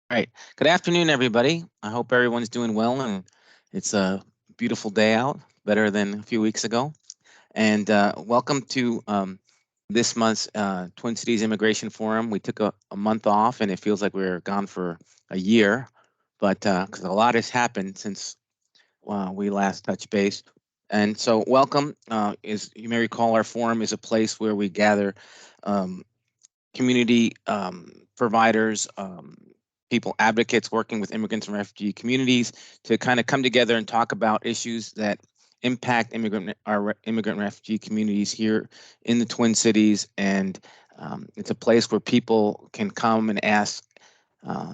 Right. Good afternoon, everybody. I hope everyone's doing well, and it's a beautiful day out, better than a few weeks ago. And welcome to this month's Twin Cities Immigration Forum. We took a month off, and it feels like we were gone for a year, but because a lot has happened since we last touched base. And so, welcome. As you may recall, our forum is a place where we gather um, community providers, people, advocates working with immigrants and refugee communities to kind of come together and talk about issues that impact our immigrant and refugee communities here in the Twin Cities. And it's a place where people can come and ask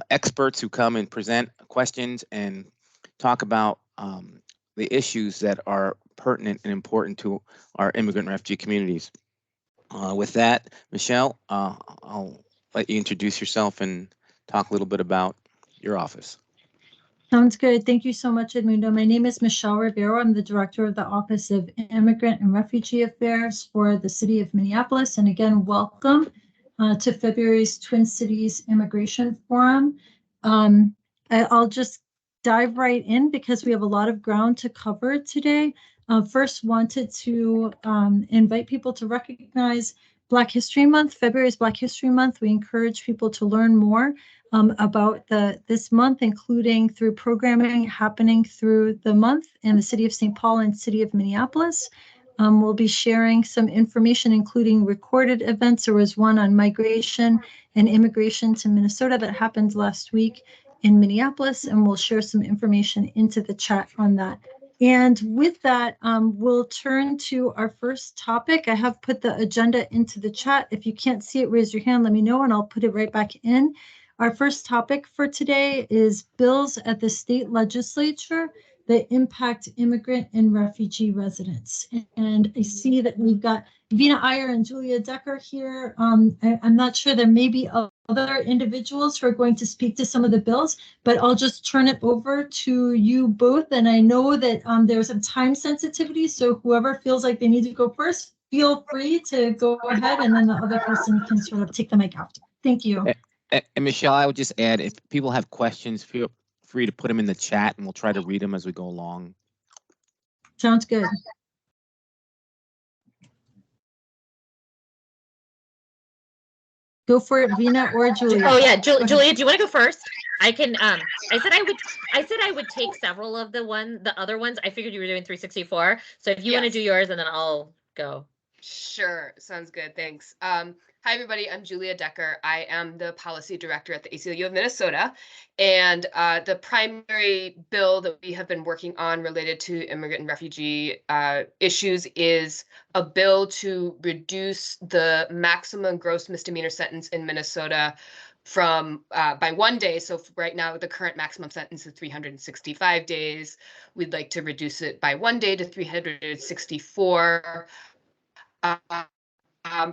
experts who come and present questions and talk about the issues that are pertinent and important to our immigrant and refugee communities. With that, Michelle, I'll let you introduce yourself and talk a little bit about your office. Sounds good. Thank you so much, Edmundo. My name is Michelle Rivero. I'm the Director of the Office of Immigrant and Refugee Affairs for the City of Minneapolis. And again, welcome to February's Twin Cities Immigration Forum. I'll just dive right in because we have a lot of ground to cover today. First, wanted to invite people to recognize Black History Month. February is Black History Month. We encourage people to learn more about this month, including through programming happening through the month in the City of St. Paul and City of Minneapolis. We'll be sharing some information, including recorded events. There was one on migration and immigration to Minnesota that happened last week in Minneapolis, and we'll share some information into the chat on that. And with that, we'll turn to our first topic. I have put the agenda into the chat. If you can't see it, raise your hand, let me know, and I'll put it right back in. Our first topic for today is bills at the state legislature that impact immigrant and refugee residents. And I see that we've got Vina Iyer and Julia Decker here. I'm not sure, there may be other individuals who are going to speak to some of the bills, but I'll just turn it over to you both. And I know that there's some time sensitivity, so whoever feels like they need to go first, feel free to go ahead, and then the other person can sort of take the mic after. Thank you. And Michelle, I would just add, if people have questions, feel free to put them in the chat, and we'll try to read them as we go along. Sounds good. Go for it, Vina or Julia. Oh yeah, Julia, do you want to go first? I can. I said I would take several of the other ones. I figured you were doing 364. So if you want to do yours, and then I'll go. Sure, sounds good. Thanks. Hi, everybody. I'm Julia Decker. I am the policy director at the ACLU of Minnesota. And the primary bill that we have been working on related to immigrant and refugee issues is a bill to reduce the maximum gross misdemeanor sentence in Minnesota from by 1 day. So right now, the current maximum sentence is 365 days. We'd like to reduce it by 1 day to 364.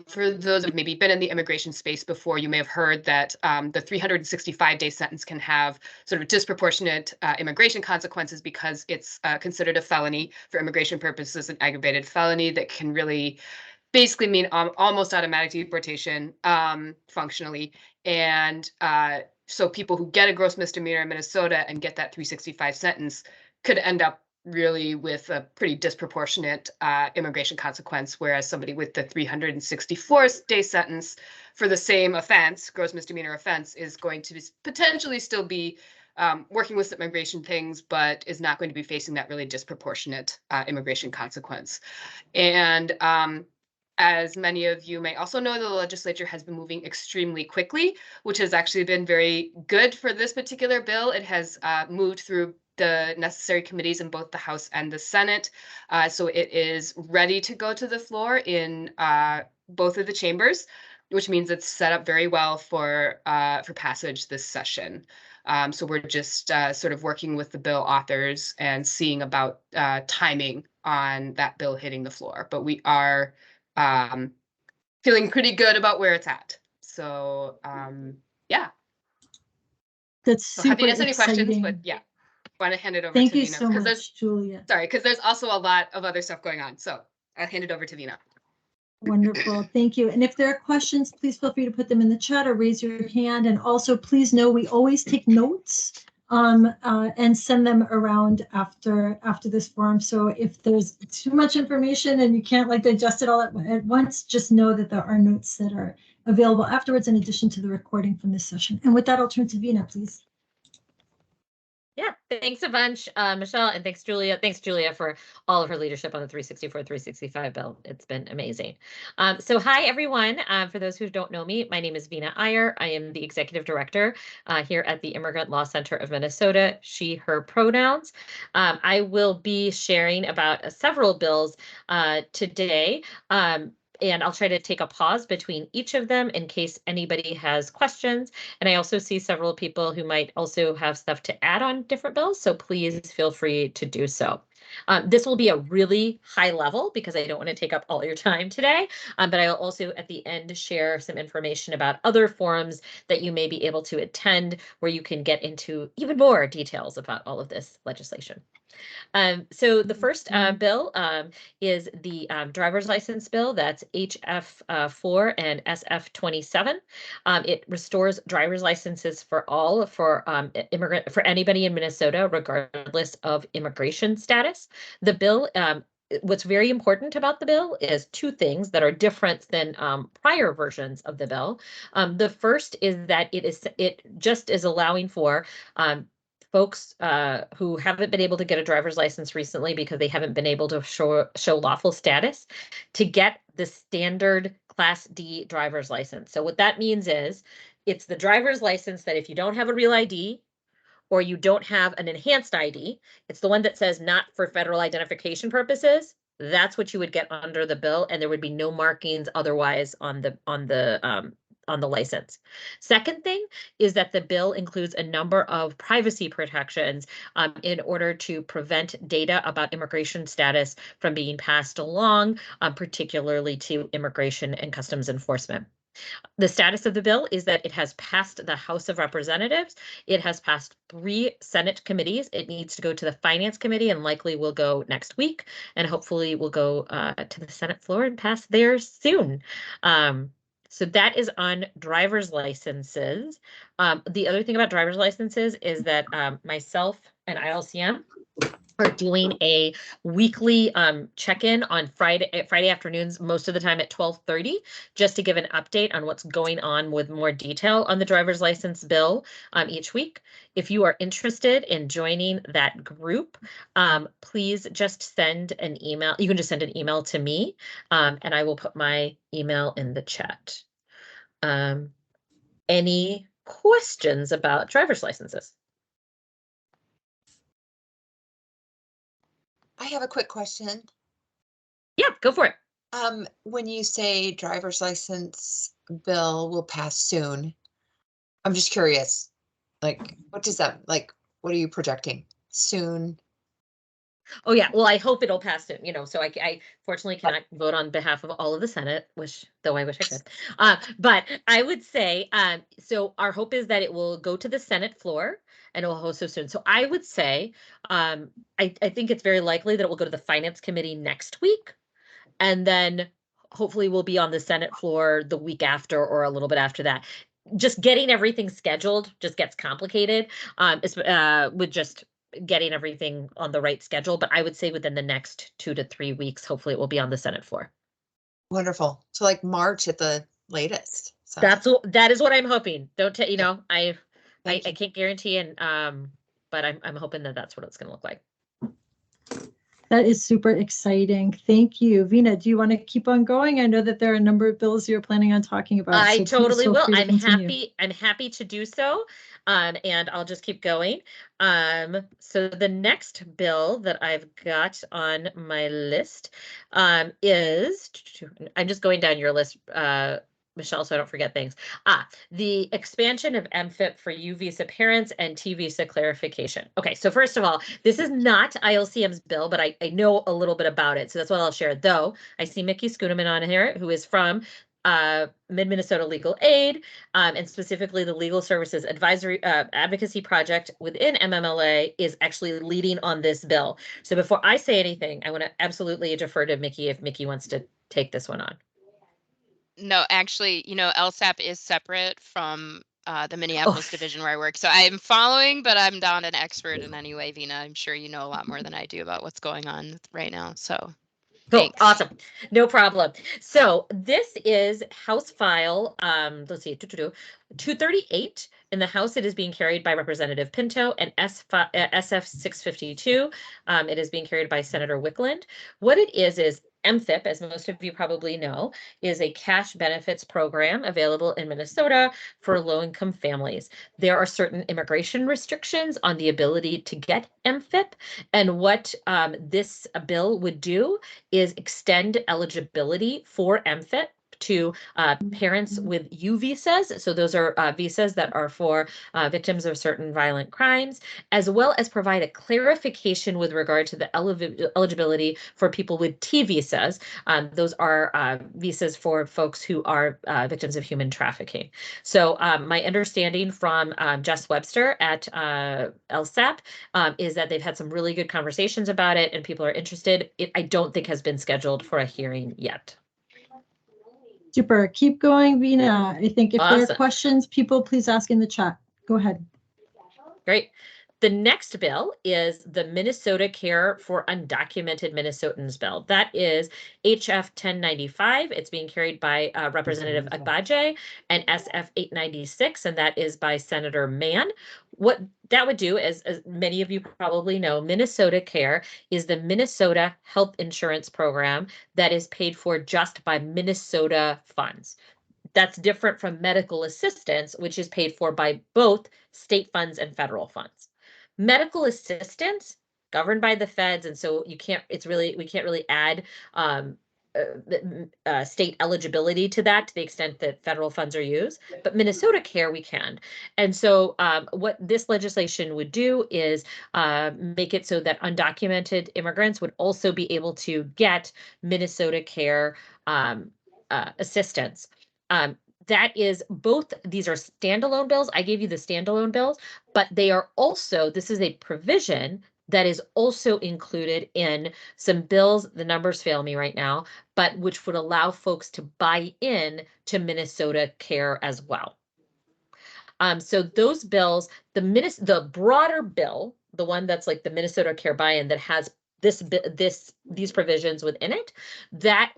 For those who've maybe been in the immigration space before, you may have heard that the 365-day sentence can have sort of disproportionate immigration consequences because it's considered a felony for immigration purposes, an aggravated felony that can really basically mean almost automatic deportation functionally. And so people who get a gross misdemeanor in Minnesota and get that 365 sentence could end up really with a pretty disproportionate immigration consequence, whereas somebody with the 364-day sentence for the same offense, gross misdemeanor offense, is going to potentially still be working with some immigration things, but is not going to be facing that really disproportionate immigration consequence. And as many of you may also know, the legislature has been moving extremely quickly, which has actually been very good for this particular bill. It has moved through the necessary committees in both the House and the Senate. So it is ready to go to the floor in both of the chambers, which means it's set up very well for passage this session. So we're just sort of working with the bill authors and seeing about timing on that bill hitting the floor. But we are feeling pretty good about where it's at. So yeah. That's super happy to answer any exciting. questions, but yeah. Want to hand it over Thank to you Vina, so much, Julia. Sorry, because there's also a lot of other stuff going on. So I'll hand it over to Vina. Wonderful. Thank you. And if there are questions, please feel free to put them in the chat or raise your hand. And also, please know we always take notes and send them around after this forum. So if there's too much information and you can't like digest it all at once, just know that there are notes that are available afterwards in addition to the recording from this session. And with that, I'll turn to Vina, please. Yeah, thanks a bunch, Michelle, and thanks, Julia. Thanks, Julia, for all of her leadership on the 364, 365 bill. It's been amazing. So hi, everyone. For those who don't know me, my name is Vina Iyer. I am the executive director here at the Immigrant Law Center of Minnesota, she, her pronouns. I will be sharing about several bills today. And I'll try to take a pause between each of them in case anybody has questions. And I also see several people who might also have stuff to add on different bills, so please feel free to do so. This will be a really high level because I don't want to take up all your time today, but I'll also at the end share some information about other forums that you may be able to attend where you can get into even more details about all of this legislation. So the first bill is the driver's license bill. That's HF 4 and SF 27. It restores driver's licenses for all for anybody in Minnesota, regardless of immigration status. The bill. What's very important about the bill is two things that are different than prior versions of the bill. The first is that it just is allowing for folks who haven't been able to get a driver's license recently because they haven't been able to show lawful status to get the standard Class D driver's license. So what that means is it's the driver's license that if you don't have a real ID or you don't have an enhanced ID, it's the one that says not for federal identification purposes. That's what you would get under the bill, and there would be no markings otherwise on the license. Second thing is that the bill includes a number of privacy protections in order to prevent data about immigration status from being passed along, particularly to Immigration and Customs Enforcement. The status of the bill is that it has passed the House of Representatives. It has passed 3 Senate committees. It needs to go to the Finance Committee and likely will go next week, and hopefully will go to the Senate floor and pass there soon. So that is on driver's licenses. The other thing about driver's licenses is that myself and ILCM are doing a weekly check-in on Friday afternoons, most of the time at 12:30, just to give an update on what's going on with more detail on the driver's license bill each week. If you are interested in joining that group, please just send an email. You can just send an email to me, and I will put my email in the chat. Any questions about driver's licenses? I have a quick question. Yeah, go for it. When you say driver's license bill will pass soon, I'm just curious, like, what does that, like, what are you projecting? Soon? Oh yeah, well, I hope it'll pass soon, so I fortunately cannot vote on behalf of all of the Senate, though I wish I could. But I would say, so our hope is that it will go to the Senate floor and it will host so soon. So I would say, I think it's very likely that it will go to the Finance Committee next week. And then hopefully we'll be on the Senate floor the week after or a little bit after that. Just getting everything scheduled just gets complicated with just getting everything on the right schedule, but I would say within the next 2 to 3 weeks, hopefully it will be on the Senate floor. Wonderful. So like March at the latest. So. That is what I'm hoping. I can't guarantee, and but I'm hoping that that's what it's going to look like. That is super exciting. Thank you. Vina, do you want to keep on going? I know that there are a number of bills you're planning on talking about. I totally will. I'm happy. happy to do so. And I'll just keep going. So the next bill that I've got on my list is, I'm just going down your list, Michelle, so I don't forget things. The expansion of MFIP for U visa parents and T visa clarification. Okay, so first of all, this is not ILCM's bill, but I know a little bit about it, so that's what I'll share. Though I see Mickey Schooneman on here, who is from Mid-Minnesota Legal Aid, and specifically the Legal Services Advisory Advocacy Project within MMLA is actually leading on this bill. So before I say anything, I want to absolutely defer to Mickey if Mickey wants to take this one on. No, actually, LSAP is separate from the Minneapolis division where I work. So I'm following, but I'm not an expert in any way, Vina. I'm sure you know a lot more than I do about what's going on right now. So Cool. thanks. Awesome. No problem. So this is House File, let's see, 238. In the House, it is being carried by Representative Pinto, and SF 652. It is being carried by Senator Wickland. What it is MFIP, as most of you probably know, is a cash benefits program available in Minnesota for low-income families. There are certain immigration restrictions on the ability to get MFIP, and what this bill would do is extend eligibility for MFIP to parents with U visas. So those are visas that are for victims of certain violent crimes, as well as provide a clarification with regard to the eligibility for people with T visas. Those are visas for folks who are victims of human trafficking. So my understanding from Jess Webster at LSAP is that they've had some really good conversations about it and people are interested. It, I don't think, has been scheduled for a hearing yet. Super. Keep going, Vina. I think if there Awesome. are questions, people please ask in the chat. Go ahead. Great. The next bill is the Minnesota Care for Undocumented Minnesotans bill. That is HF 1095. It's being carried by Representative Agbaje, and SF 896, and that is by Senator Mann. What that would do, as many of you probably know, Minnesota Care is the Minnesota health insurance program that is paid for just by Minnesota funds. That's different from medical assistance, which is paid for by both state funds and federal funds. Medical assistance governed by the feds, and so we can't really add state eligibility to that to the extent that federal funds are used, but Minnesota Care we can. And so what this legislation would do is make it so that undocumented immigrants would also be able to get Minnesota Care assistance. That is both, these are standalone bills. I gave you the standalone bills, but they are also, this is a provision that is also included in some bills, the numbers fail me right now, but which would allow folks to buy in to Minnesota Care as well. So those bills, the broader bill, the one that's like the Minnesota Care buy-in that has these provisions within it, that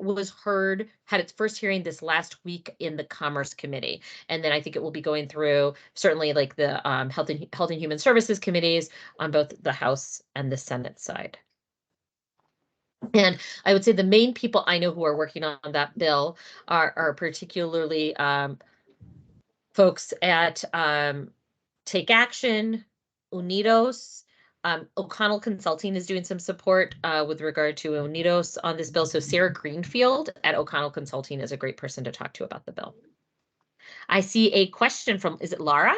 had its first hearing this last week in the Commerce Committee, and then I think it will be going through certainly like the Health and Human Services committees on both the House and the Senate side. And I would say the main people I know who are working on that bill are particularly folks at Take Action, Unidos. O'Connell Consulting is doing some support with regard to Unidos on this bill. So Sarah Greenfield at O'Connell Consulting is a great person to talk to about the bill. I see a question from, is it Laura?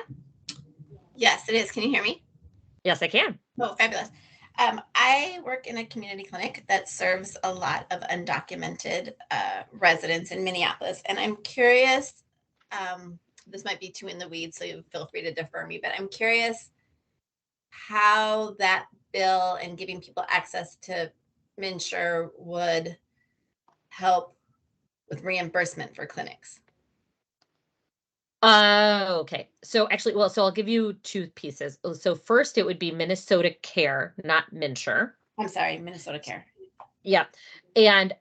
Yes, it is. Can you hear me? Yes, I can. Oh, fabulous. I work in a community clinic that serves a lot of undocumented residents in Minneapolis. And I'm curious, this might be too in the weeds, so feel free to defer me, but I'm curious how that bill and giving people access to MNsure would help with reimbursement for clinics. Okay. So actually, well, so I'll give you two pieces. So first, it would be Minnesota Care, not MNsure. I'm sorry, Minnesota Care. Yeah. And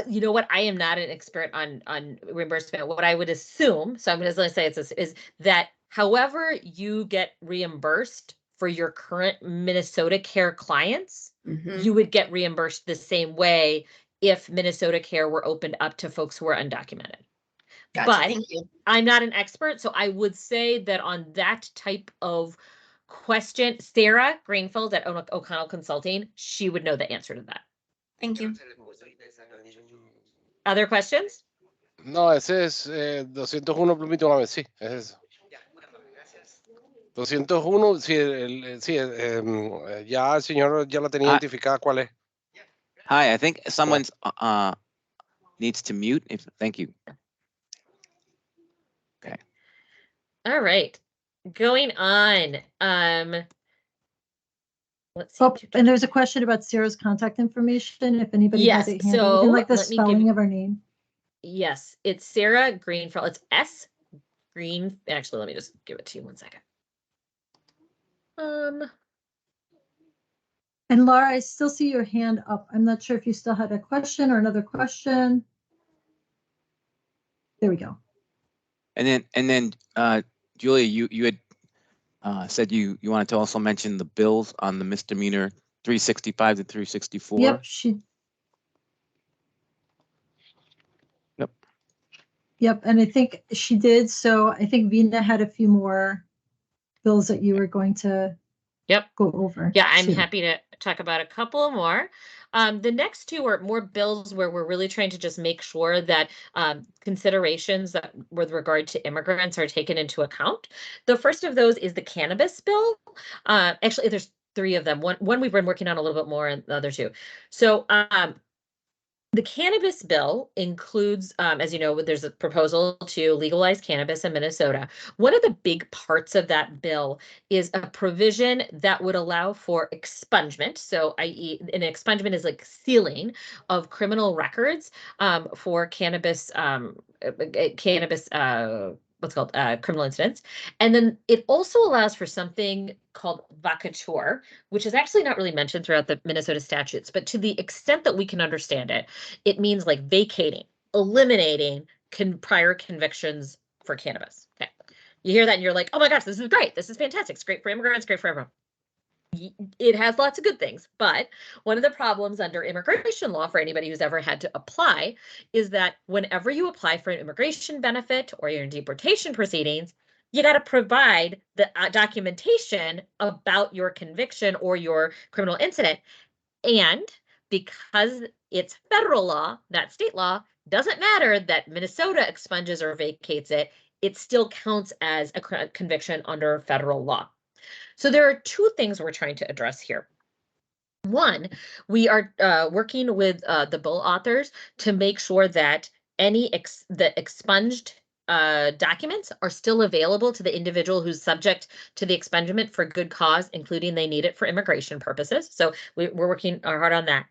you know what? I am not an expert on reimbursement. What I would assume, so I'm going to say is that however you get reimbursed for your current Minnesota Care clients, you would get reimbursed the same way if Minnesota Care were opened up to folks who are undocumented. Gotcha, but thank you. I'm not an expert, so I would say that on that type of question, Sarah Greenfield at O'Connell Consulting, she would know the answer to that. Thank you. Other questions? No, ese es 201 Plumito Gámez, sí, es eso. 201, sí, ya el señor ya la tenía identificada, ¿cuál es? Hi, I think someone's needs to mute. Thank you. Okay. All right. Going on. let's see. Oh, and there's a question about Sarah's contact information, if anybody has Yes, it handy, so even like the let me give spelling you- of her name. Yes, it's Sarah Greenfeld. It's S Green. Actually, let me just give it to you 1 second. And Laura, I still see your hand up. I'm not sure if you still had a question or another question. There we go. And then Julia, you had said you wanted to also mention the bills on the misdemeanor 365 to 364. Yep, Yep, and I think she did. So I think Vina had a few more bills that you were going to go over. Yeah, I'm too. happy to talk about a couple more. The next two are more bills where we're really trying to just make sure that considerations that with regard to immigrants are taken into account. The first of those is the cannabis bill. Actually, there's three of them. One we've been working on a little bit more, and the other two. So the cannabis bill includes, as you know, there's a proposal to legalize cannabis in Minnesota. One of the big parts of that bill is a provision that would allow for expungement. So, i.e., an expungement is like sealing of criminal records for cannabis, what's called criminal incidents. And then it also allows for something called vacatur, which is actually not really mentioned throughout the Minnesota statutes, but to the extent that we can understand it, it means like vacating, eliminating prior convictions for cannabis. Okay. You hear that and you're like, oh my gosh, this is great. This is fantastic. It's great for immigrants, great for everyone. It has lots of good things, but one of the problems under immigration law for anybody who's ever had to apply is that whenever you apply for an immigration benefit or you're in deportation proceedings, you got to provide the documentation about your conviction or your criminal incident. And because it's federal law, not state law, doesn't matter that Minnesota expunges or vacates it, it still counts as a conviction under federal law. So there are two things we're trying to address here. One, we are working with the bill authors to make sure that any the expunged documents are still available to the individual who's subject to the expungement for good cause, including they need it for immigration purposes. So we're working hard on that.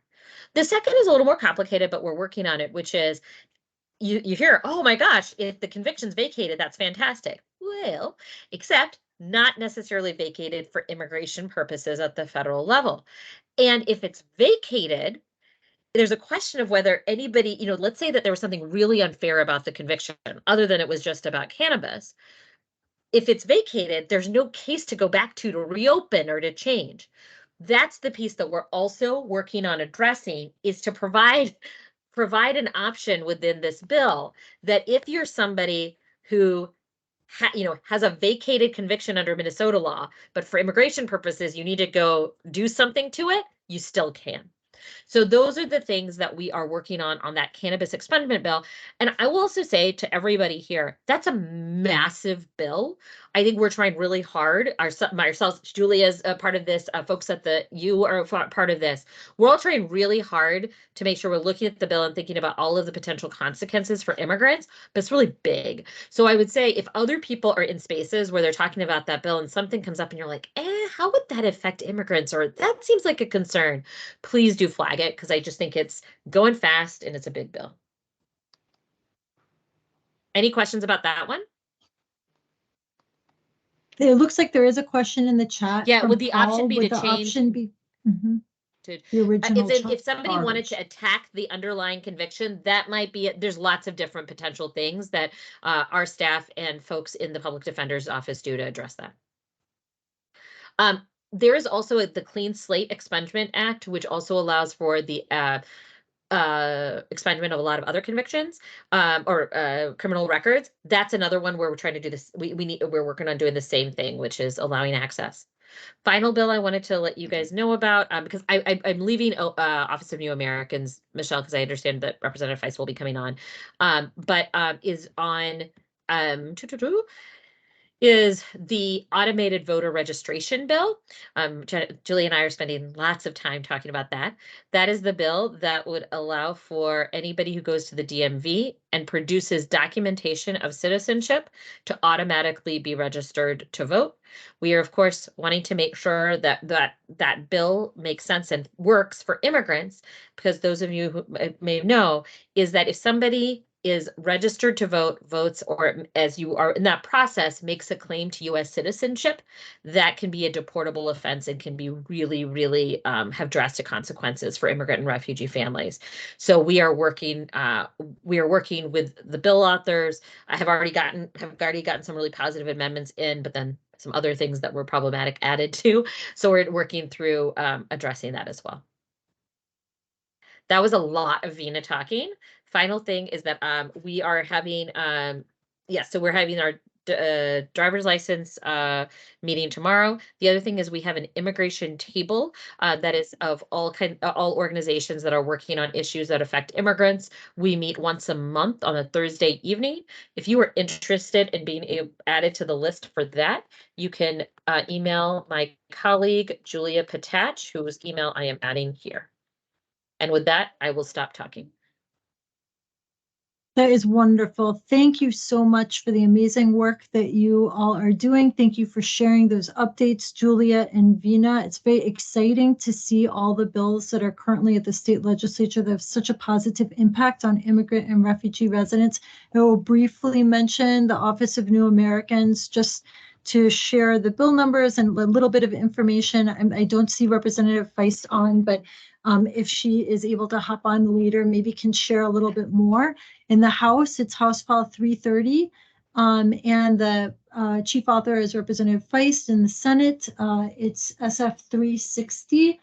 The second is a little more complicated, but we're working on it, which is you hear, oh my gosh, if the conviction's vacated, that's fantastic. Well, except not necessarily vacated for immigration purposes at the federal level. And if it's vacated, there's a question of whether anybody, let's say that there was something really unfair about the conviction, other than it was just about cannabis. If it's vacated, there's no case to go back to reopen or to change. That's the piece that we're also working on addressing, is to provide an option within this bill that if you're somebody who has a vacated conviction under Minnesota law, but for immigration purposes, you need to go do something to it, you still can. So those are the things that we are working on that cannabis expungement bill. And I will also say to everybody here, that's a massive bill. I think we're trying really hard, ourselves, Julia's a part of this, folks at you are part of this. We're all trying really hard to make sure we're looking at the bill and thinking about all of the potential consequences for immigrants, but it's really big. So I would say if other people are in spaces where they're talking about that bill and something comes up and you're like, how would that affect immigrants? Or that seems like a concern, please do flag it, because I just think it's going fast and it's a big bill. Any questions about that one? It looks like there is a question in the chat. Yeah, from would the option Paul. be Would to the change? option be To, the original if somebody wanted charge? to attack the underlying conviction, that might be it. There's lots of different potential things that our staff and folks in the public defender's office do to address that. There is also the Clean Slate Expungement Act, which also allows for the expungement of a lot of other convictions or criminal records. That's another one where we're trying to do this. We're working on doing the same thing, which is allowing access. Final bill I wanted to let you guys know about, because I'm leaving Office of New Americans, Michelle, because I understand that Representative Feist will be coming on, but is on is the automated voter registration bill. Julie and I are spending lots of time talking about that. That is the bill that would allow for anybody who goes to the DMV and produces documentation of citizenship to automatically be registered to vote. We are, of course, wanting to make sure that that bill makes sense and works for immigrants, because those of you who may know is that if somebody is registered to vote, votes, or as you are in that process, makes a claim to U.S. citizenship, that can be a deportable offense and can be really, really have drastic consequences for immigrant and refugee families. So we are working with the bill authors. I have already gotten some really positive amendments in, but then some other things that were problematic added to. So we're working through addressing that as well. That was a lot of Vina talking. Final thing is that we are having, so we're having our driver's license meeting tomorrow. The other thing is we have an immigration table that is of all organizations that are working on issues that affect immigrants. We meet once a month on a Thursday evening. If you are interested in being added to the list for that, you can email my colleague, Julia Patach, whose email I am adding here. And with that, I will stop talking. That is wonderful. Thank you so much for the amazing work that you all are doing. Thank you for sharing those updates, Julia and Vina. It's very exciting to see all the bills that are currently at the state legislature that have such a positive impact on immigrant and refugee residents. I will briefly mention the Office of New Americans just to share the bill numbers and a little bit of information. I don't see Representative Feist on, but if she is able to hop on later, maybe can share a little bit more. In the House, it's House File 330, and the chief author is Representative Feist. In the Senate, it's SF 360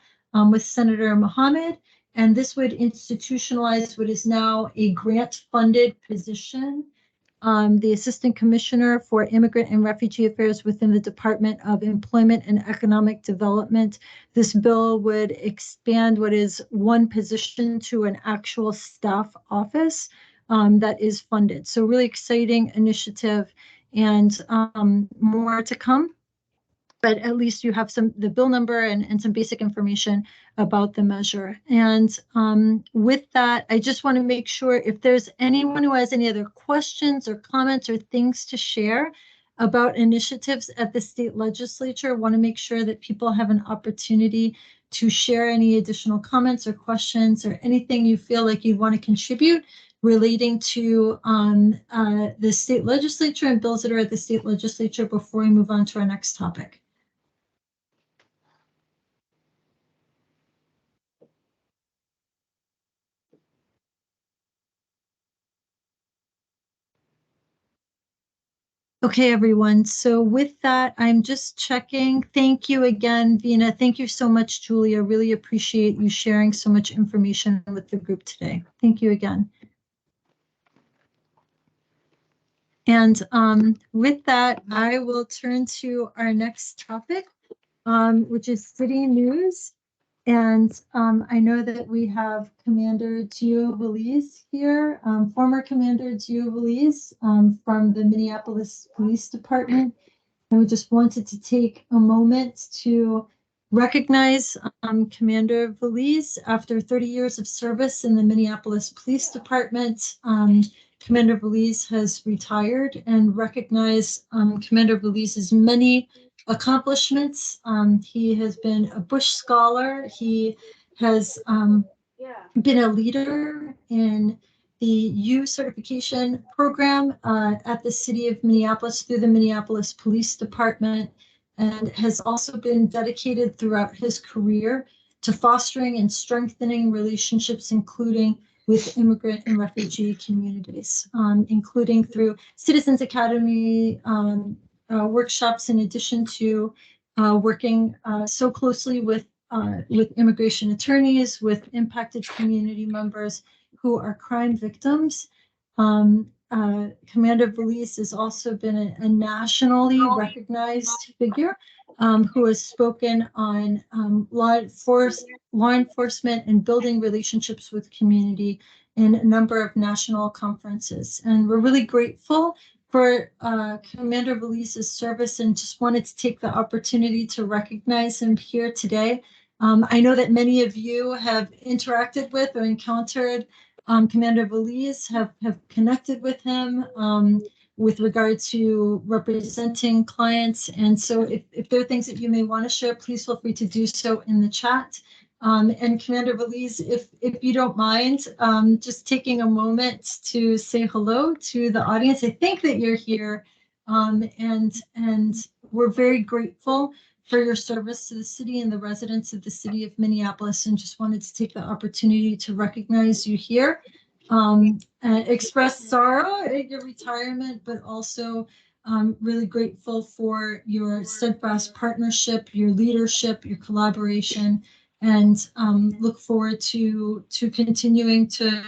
with Senator Mohammed, and this would institutionalize what is now a grant-funded position. The Assistant Commissioner for Immigrant and Refugee Affairs within the Department of Employment and Economic Development. This bill would expand what is one position to an actual staff office that is funded. So really exciting initiative, and more to come. But at least you have the bill number and some basic information about the measure. And with that, I just want to make sure if there's anyone who has any other questions or comments or things to share about initiatives at the state legislature, I want to make sure that people have an opportunity to share any additional comments or questions or anything you feel like you want to contribute relating to the state legislature and bills that are at the state legislature before we move on to our next topic. Okay, everyone. So with that, I'm just checking. Thank you again, Vina. Thank you so much, Julia. Really appreciate you sharing so much information with the group today. Thank you again. And with that, I will turn to our next topic, which is city news. And I know that we have Commander Giovanni Veliz here, former Commander Giovanni Veliz from the Minneapolis Police Department. And we just wanted to take a moment to recognize Commander Veliz after 30 years of service in the Minneapolis Police Department. Commander Veliz has retired, and recognize Commander Veliz's many accomplishments. He has been a Bush Scholar. He has been a leader in the U certification program at the city of Minneapolis through the Minneapolis Police Department, and has also been dedicated throughout his career to fostering and strengthening relationships, including with immigrant and refugee communities, including through Citizens Academy workshops, in addition to working so closely with immigration attorneys, with impacted community members who are crime victims. Commander Veliz has also been a nationally recognized figure who has spoken on law enforcement and building relationships with community in a number of national conferences. And we're really grateful for Commander Veliz's service, and just wanted to take the opportunity to recognize him here today. I know that many of you have interacted with or encountered Commander Veliz, have connected with him with regard to representing clients. And so if there are things that you may want to share, please feel free to do so in the chat. And Commander Veliz, if you don't mind, just taking a moment to say hello to the audience. I think that you're here, and we're very grateful for your service to the city and the residents of the city of Minneapolis, and just wanted to take the opportunity to recognize you here, express sorrow at your retirement, but also really grateful for your steadfast partnership, your leadership, your collaboration, and look forward to continuing to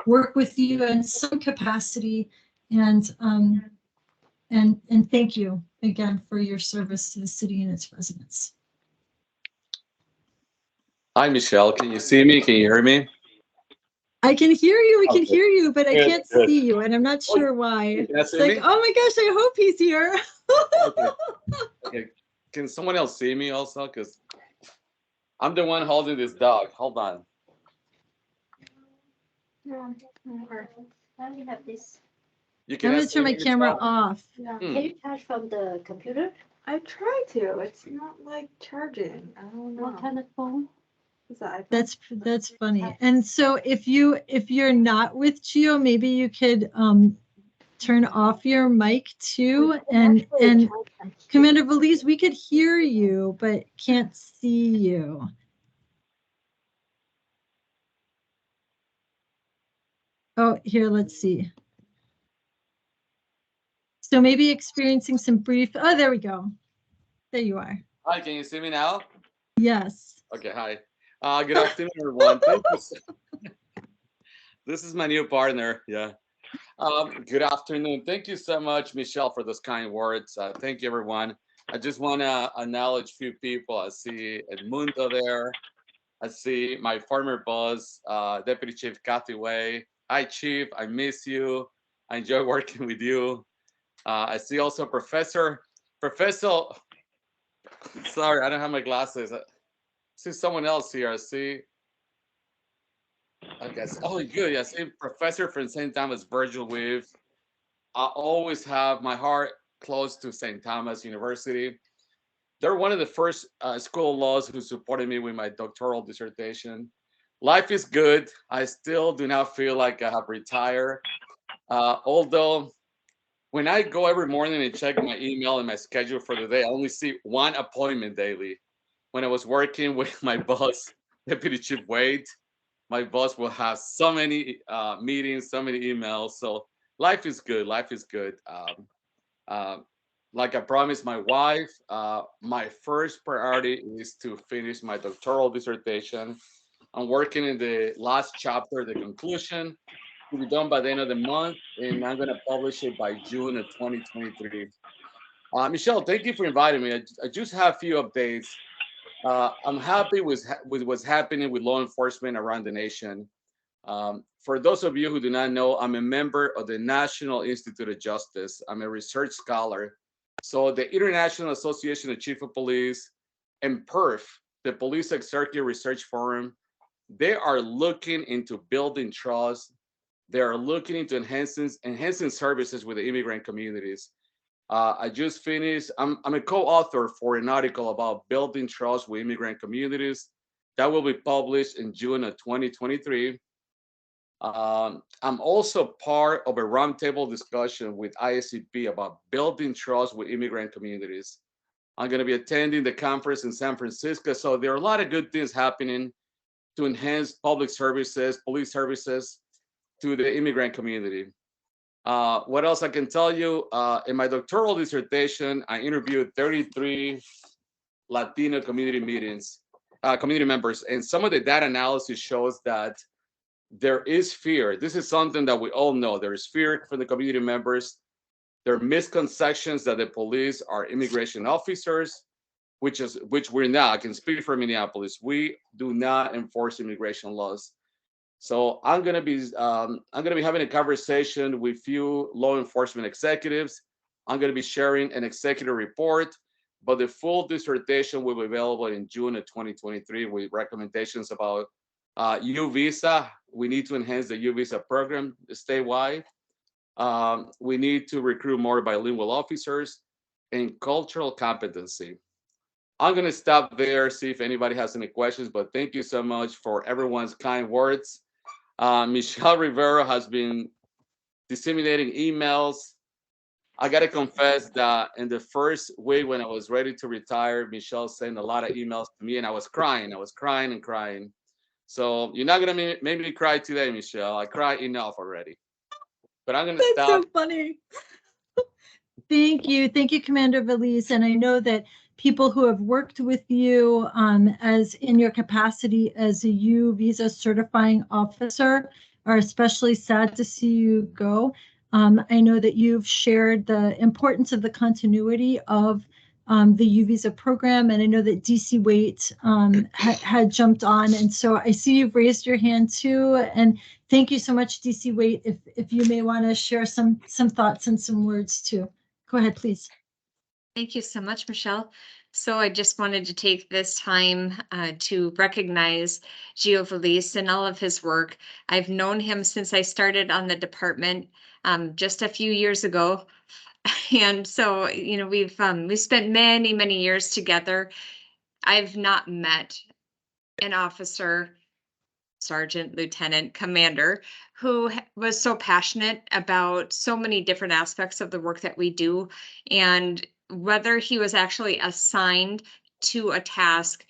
work with you in some capacity. And thank you again for your service to the city and its residents. Hi, Michelle. Can you see me? Can you hear me? I can hear you. We can Okay. hear you, but I Good, can't good. see you, and I'm not sure why. You It's see like, me? oh my gosh, I hope he's here. Okay. Okay. Can someone else see me also? Because I'm the one holding this dog. Hold on. No, I only have this. You I'm can going to ask turn my me, camera Michelle? off. Yeah. Hmm. Can you charge from the computer? I try to. It's not like charging. I don't know. What kind of phone? Is that iPhone? That's funny. And so if you're not with Gio, maybe you could turn off your mic too. And Commander Veliz, we could hear you, but can't see you. Oh, here, let's see. So maybe experiencing some brief, oh, there we go. There you are. Hi, can you see me now? Yes. Okay, hi. Good afternoon, everyone. Thank you. This is my new partner. Yeah. Good afternoon. Thank you so much, Michelle, for those kind words. Thank you, everyone. I just want to acknowledge a few people. I see Edmundo there. I see my former boss, Deputy Chief Kathy Way. Hi, Chief. I miss you. I enjoy working with you. I see also Professor. Sorry, I don't have my glasses. I see someone else here. I see. I guess. Oh, good. I see Professor from St. Thomas, Virgil Weaves. I always have my heart close to St. Thomas University. They're one of the first school of laws who supported me with my doctoral dissertation. Life is good. I still do not feel like I have retired. Although when I go every morning and check my email and my schedule for the day, I only see one appointment daily. When I was working with my boss, Deputy Chief Wade, my boss will have so many meetings, so many emails. So life is good. Life is good. Like I promised my wife, my first priority is to finish my doctoral dissertation. I'm working in the last chapter, the conclusion, to be done by the end of the month, and I'm going to publish it by June of 2023. Michelle, thank you for inviting me. I just have a few updates. I'm happy with what's happening with law enforcement around the nation. For those of you who do not know, I'm a member of the National Institute of Justice. I'm a research scholar. So the International Association of Chief of Police and PERF, the Police Executive Research Forum, they are looking into building trust. They are looking into enhancing services with the immigrant communities. I just finished, I'm a co-author for an article about building trust with immigrant communities that will be published in June of 2023. I'm also part of a roundtable discussion with ISCP about building trust with immigrant communities. I'm going to be attending the conference in San Francisco. So there are a lot of good things happening to enhance public services, police services to the immigrant community. What else I can tell you? In my doctoral dissertation, I interviewed 33 Latino community members, and some of the data analysis shows that there is fear. This is something that we all know. There is fear from the community members. There are misconceptions that the police are immigration officers, which we're not. I can speak for Minneapolis. We do not enforce immigration laws. So I'm gonna be having a conversation with few law enforcement executives. I'm gonna be sharing an executive report, but the full dissertation will be available in June of 2023 with recommendations about U visa. We need to enhance the U visa program statewide. We need to recruit more bilingual officers and cultural competency. I'm going to stop there, see if anybody has any questions, but thank you so much for everyone's kind words. Michelle Rivera has been disseminating emails. I got to confess that in the first week when I was ready to retire, Michelle sent a lot of emails to me and I was crying. I was crying and crying. So you're not going to make me cry today, Michelle. I cried enough already. But I'm going to That's stop. so funny. Thank you. Thank you, Commander Veliz. And I know that people who have worked with you as in your capacity as a U visa certifying officer are especially sad to see you go. I know that you've shared the importance of the continuity of the U visa program, and I know that DC Waite had jumped on, and so I see you've raised your hand too. And thank you so much, DC Waite. If you may want to share some thoughts and some words too. Go ahead, please. Thank you so much, Michelle. So I just wanted to take this time to recognize Gio Veliz and all of his work. I've known him since I started on the department just a few years ago. And so, you know, we've spent many, many years together. I've not met an officer, sergeant, lieutenant, commander, who was so passionate about so many different aspects of the work that we do. And whether he was actually assigned to a task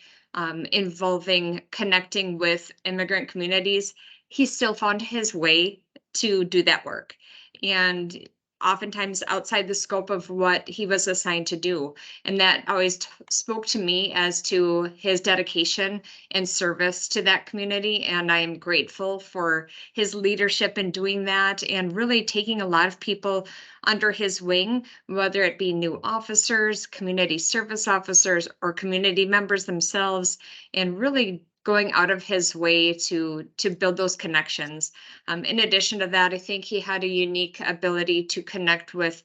involving connecting with immigrant communities, he still found his way to do that work. And oftentimes outside the scope of what he was assigned to do. And that always spoke to me as to his dedication and service to that community. And I am grateful for his leadership in doing that and really taking a lot of people under his wing, whether it be new officers, community service officers, or community members themselves, and really going out of his way to build those connections. In addition to that, I think he had a unique ability to connect with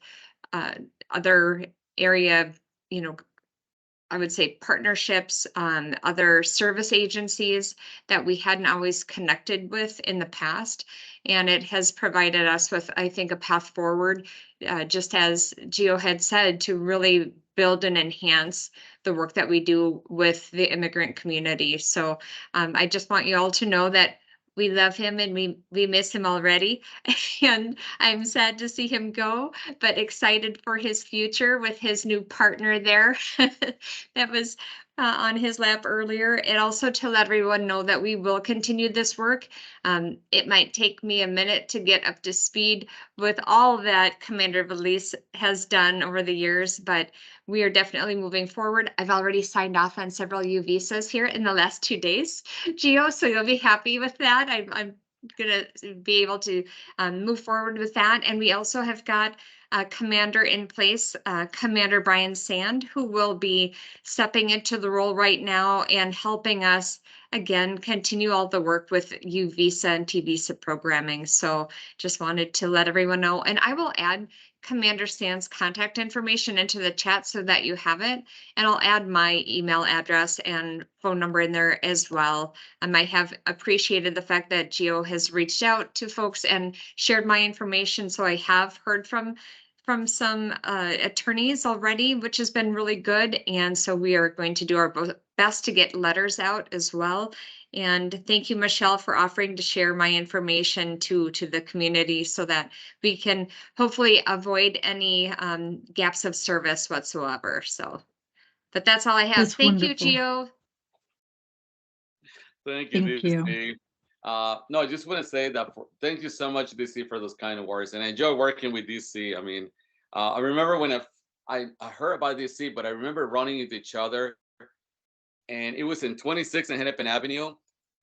other area, you know, I would say partnerships, other service agencies that we hadn't always connected with in the past. And it has provided us with, I think, a path forward, just as Gio had said, to really build and enhance the work that we do with the immigrant community. So I just want you all to know that we love him and we miss him already. And I'm sad to see him go, but excited for his future with his new partner there that was on his lap earlier. And also to let everyone know that we will continue this work. It might take me a minute to get up to speed with all that Commander Veliz has done over the years, but we are definitely moving forward. I've already signed off on several U visas here in the last 2 days, Gio, so you'll be happy with that. I'm gonna be able to move forward with that. And we also have got a commander in place, Commander Brian Sand, who will be stepping into the role right now and helping us again continue all the work with U visa and T visa programming. So just wanted to let everyone know. And I will add Commander Sand's contact information into the chat so that you have it. And I'll add my email address and phone number in there as well. I have appreciated the fact that Gio has reached out to folks and shared my information. So I have heard from some attorneys already, which has been really good. And so we are going to do our best to get letters out as well. And thank you, Michelle, for offering to share my information to the community so that we can hopefully avoid any gaps of service whatsoever. So, but that's all I have. That's Thank wonderful. you, Gio. Thank you, Thank you. DC. No, I just want to say that thank you so much, DC, for those kind of words. And I enjoy working with DC. I mean, I remember when I heard about DC, but I remember running into each other. And it was in 26 and Hennepin Avenue.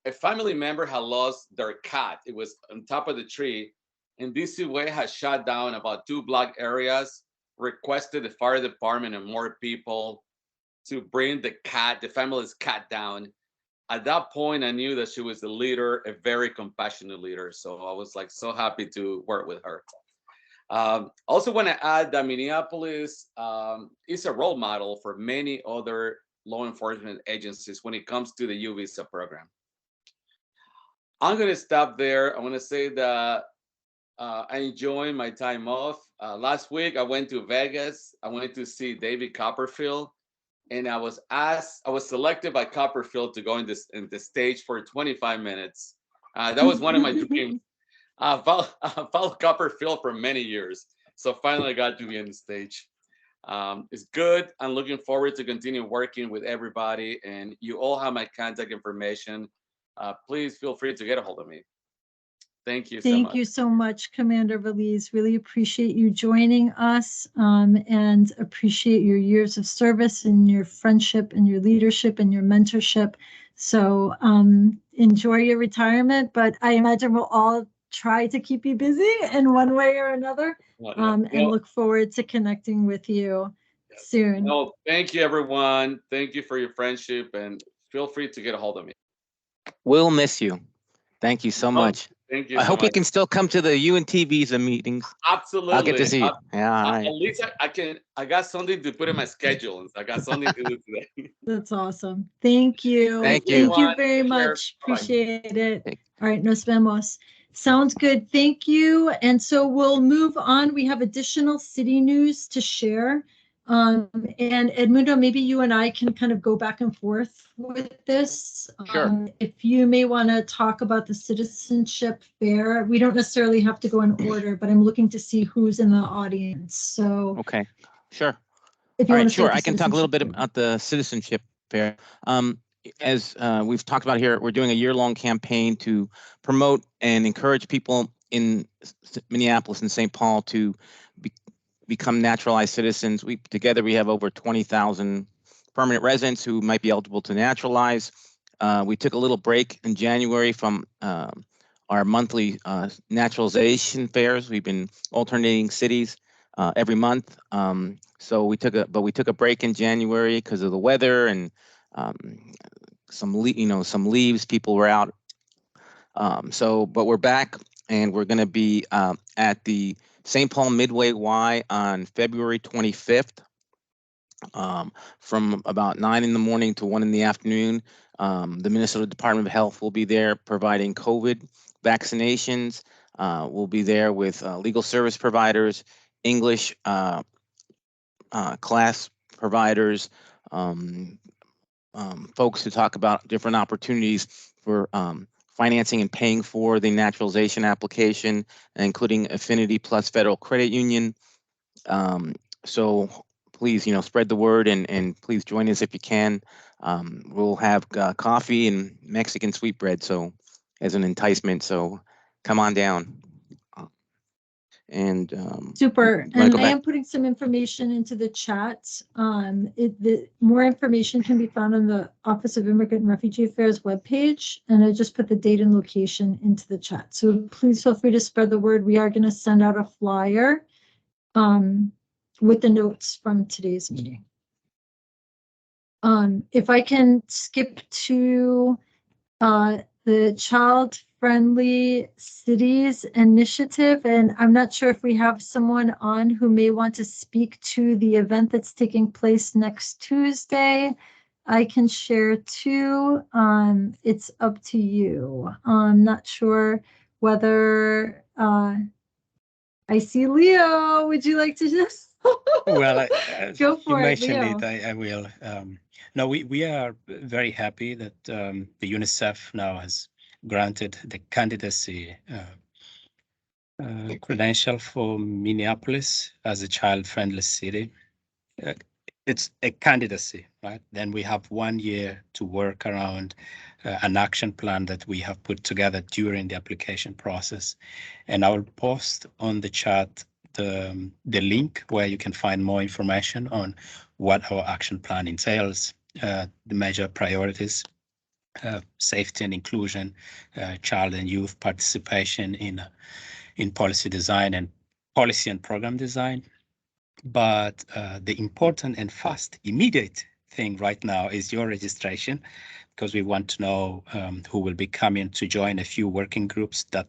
A family member had lost their cat. It was on top of the tree. And DC Way had shut down about 2 block areas, requested the fire department and more people to bring the family's cat down. at that point, I knew that she was a leader, a very compassionate leader. So I was like so happy to work with her. Also want to add that Minneapolis is a role model for many other law enforcement agencies when it comes to the U visa program. I'm going to stop there. I want to say that I enjoyed my time off. Last week, I went to Vegas. I wanted to see David Copperfield, and I was selected by Copperfield to go in the stage for 25 minutes. That was one of my dreams. I followed Copperfield for many years, so finally I got to be on the stage. It's good. I'm looking forward to continue working with everybody, and you all have my contact information. Please feel free to get a hold of me. Thank you so much. Thank you so much, Commander Veliz. Really appreciate you joining us and appreciate your years of service and your friendship and your leadership and your mentorship. So enjoy your retirement, but I imagine we'll all try to keep you busy in one way or another and look forward to connecting with you soon. No, thank you, everyone. Thank you for your friendship, and feel free to get a hold of me. We'll miss you. Thank you so much. Thank you. I hope you can still come to the UNT visa meetings. Absolutely. I'll get to see you. Yeah, all right. At least I can. I got something to put in my schedule. I got something to do today. That's awesome. Thank you. Thank you. Thank you very much. Appreciate it. All right, nos vemos. Sounds good. Thank you. And so we'll move on. We have additional city news to share. And Edmundo, maybe you and I can kind of go back and forth with this. Sure. If you may want to talk about the citizenship fair, we don't necessarily have to go in order, but I'm looking to see who's in the audience. So okay, sure. If you All want right, to sure. I can talk a little bit about the citizenship fair. As we've talked about here, we're doing a year-long campaign to promote and encourage people in Minneapolis and St. Paul to become naturalized citizens. Together we have over 20,000 permanent residents who might be eligible to naturalize. We took a little break in January from our monthly naturalization fairs. We've been alternating cities every month. So we took a break in January because of the weather and some leaves. People were out. But we're back, and we're going to be at the St. Paul Midway Y on February 25th from about 9 in the morning to 1 in the afternoon. The Minnesota Department of Health will be there providing COVID vaccinations. We'll be there with legal service providers, English class providers, folks to talk about different opportunities for financing and paying for the naturalization application, including Affinity Plus Federal Credit Union. So please, spread the word and please join us if you can. We'll have coffee and Mexican sweetbread, so as an enticement. So come on down. And super. And I am putting some information into the chat. The more information can be found on the Office of Immigrant and Refugee Affairs webpage, and I just put the date and location into the chat. So please feel free to spread the word. We are going to send out a flyer with the notes from today's meeting. If I can skip to the Child-Friendly Cities Initiative, and I'm not sure if we have someone on who may want to speak to the event that's taking place next Tuesday. I can share too. It's up to you. I'm not sure whether I see Leo. Would you like to just well, go for you it, mentioned Leo? it. I will. No, we are very happy that the UNICEF now has granted the candidacy credential for Minneapolis as a child-friendly city. It's a candidacy, right? Then we have 1 year to work around an action plan that we have put together during the application process. And I will post on the chat the link where you can find more information on what our action plan entails, the major priorities, safety and inclusion, child and youth participation in policy design and policy and program design. But the important and fast, immediate thing right now is your registration, because we want to know who will be coming to join a few working groups that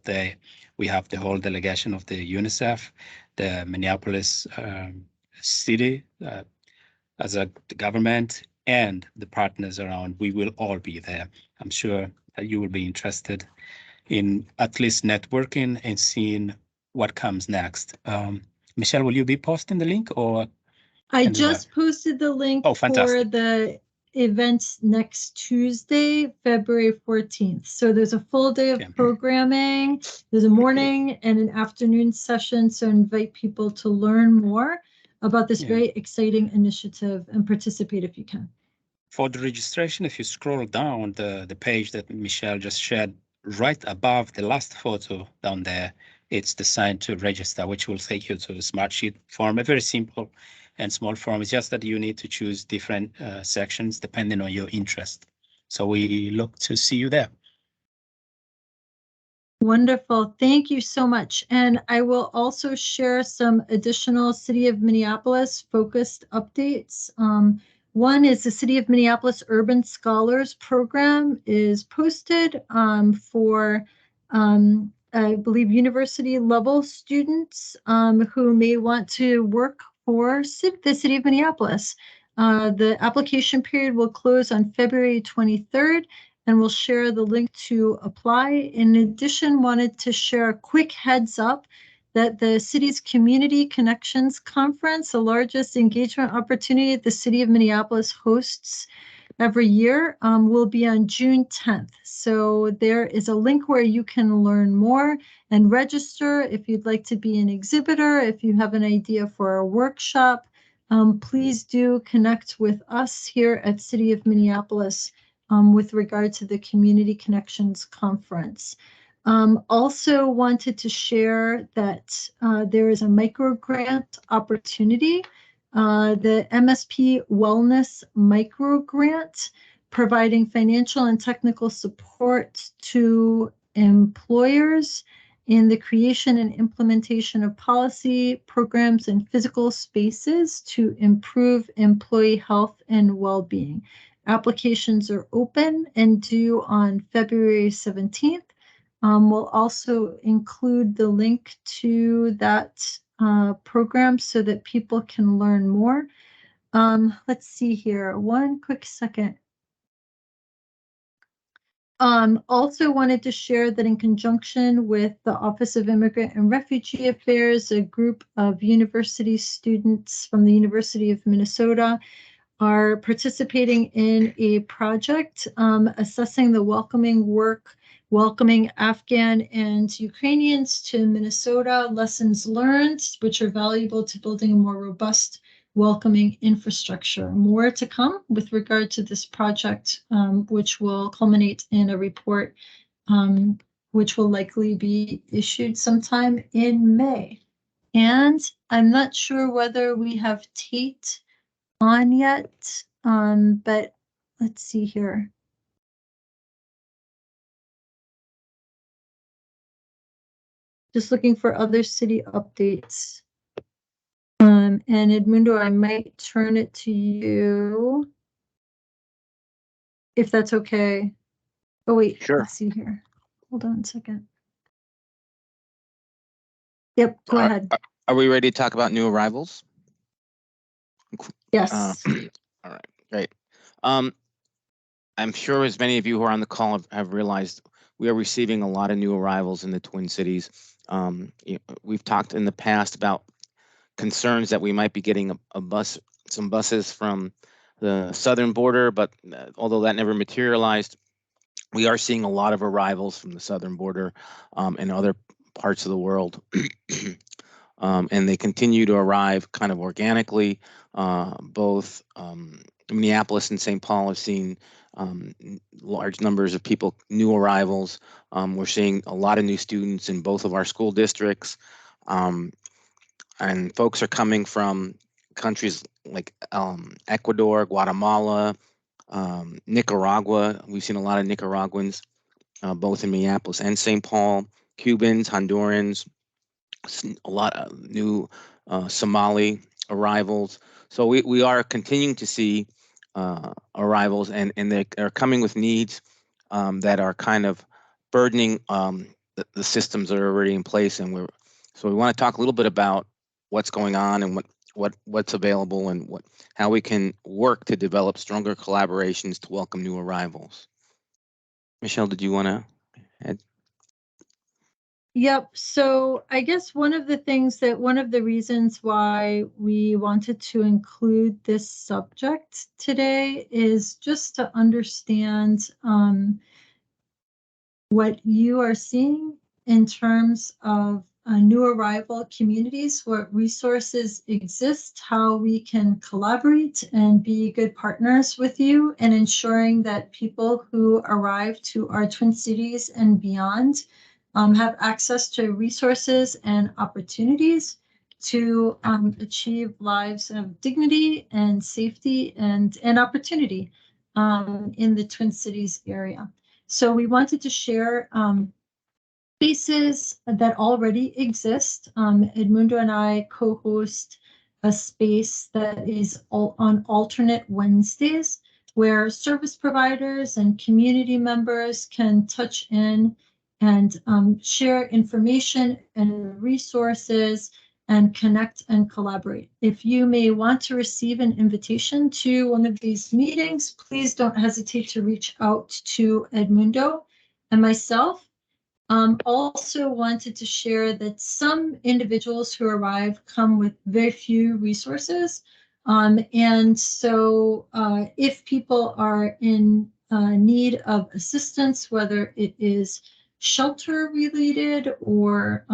we have the whole delegation of the UNICEF, the Minneapolis city as a government, and the partners around. We will all be there. I'm sure that you will be interested in at least networking and seeing what comes next. Michelle, will you be posting the link, or? I just posted the link Oh, for fantastic. the event next Tuesday, February 14th. So there's a full day of Okay. programming. There's a morning and an afternoon session. So invite people to learn more about this very exciting initiative and participate if you can. For the registration, if you scroll down the page that Michelle just shared, right above the last photo down there, it's the sign to register, which will take you to the Smartsheet form, a very simple and small form. It's just that you need to choose different sections depending on your interest. So we look to see you there. Wonderful. Thank you so much. And I will also share some additional City of Minneapolis focused updates. One is the City of Minneapolis Urban Scholars Program is posted for, I believe, university level students who may want to work for the City of Minneapolis. The application period will close on February 23rd. And we'll share the link to apply. In addition, wanted to share a quick heads up that the city's Community Connections Conference, the largest engagement opportunity the City of Minneapolis hosts every year, will be on June 10th. So there is a link where you can learn more and register if you'd like to be an exhibitor, if you have an idea for a workshop. Please do connect with us here at City of Minneapolis with regard to the Community Connections Conference. Also wanted to share that there is a micro grant opportunity, the MSP Wellness Micro Grant, providing financial and technical support to employers in the creation and implementation of policy, programs, and physical spaces to improve employee health and well-being. Applications are open and due on February 17th. We'll also include the link to that program so that people can learn more. Let's see here, one quick second. Also wanted to share that in conjunction with the Office of Immigrant and Refugee Affairs, a group of university students from the University of Minnesota are participating in a project assessing the welcoming Afghan and Ukrainians to Minnesota, lessons learned, which are valuable to building a more robust, welcoming infrastructure. More to come with regard to this project, which will culminate in a report, which will likely be issued sometime in May. And I'm not sure whether we have Tate on yet, but let's see here. Just looking for other city updates. And Edmundo, I might turn it to you if that's okay. Oh wait, Sure. Let's see here. Hold on a second. Yep, go ahead. Are we ready to talk about new arrivals? Yes. All right, great. I'm sure as many of you who are on the call have realized we are receiving a lot of new arrivals in the Twin Cities. We've talked in the past about concerns that we might be getting some buses from the southern border, but although that never materialized, we are seeing a lot of arrivals from the southern border and other parts of the world. And they continue to arrive kind of organically. Both Minneapolis and St. Paul have seen large numbers of people, new arrivals. We're seeing a lot of new students in both of our school districts. And folks are coming from countries like Ecuador, Guatemala, Nicaragua. We've seen a lot of Nicaraguans, both in Minneapolis and St. Paul, Cubans, Hondurans, a lot of new Somali arrivals. So we are continuing to see arrivals, and they are coming with needs that are kind of burdening the systems that are already in place. And we want to talk a little bit about what's going on and what's available and how we can work to develop stronger collaborations to welcome new arrivals. Michelle, did you want to add? Yep. So I guess one of the reasons why we wanted to include this subject today is just to understand what you are seeing in terms of new arrival communities, what resources exist, how we can collaborate and be good partners with you, and ensuring that people who arrive to our Twin Cities and beyond have access to resources and opportunities to achieve lives of dignity and safety and opportunity in the Twin Cities area. So we wanted to share spaces that already exist. Edmundo and I co-host a space that is on alternate Wednesdays, where service providers and community members can touch in and share information and resources and connect and collaborate. If you may want to receive an invitation to one of these meetings, please don't hesitate to reach out to Edmundo and myself. Also wanted to share that some individuals who arrive come with very few resources. And so if people are in need of assistance, whether it is shelter related or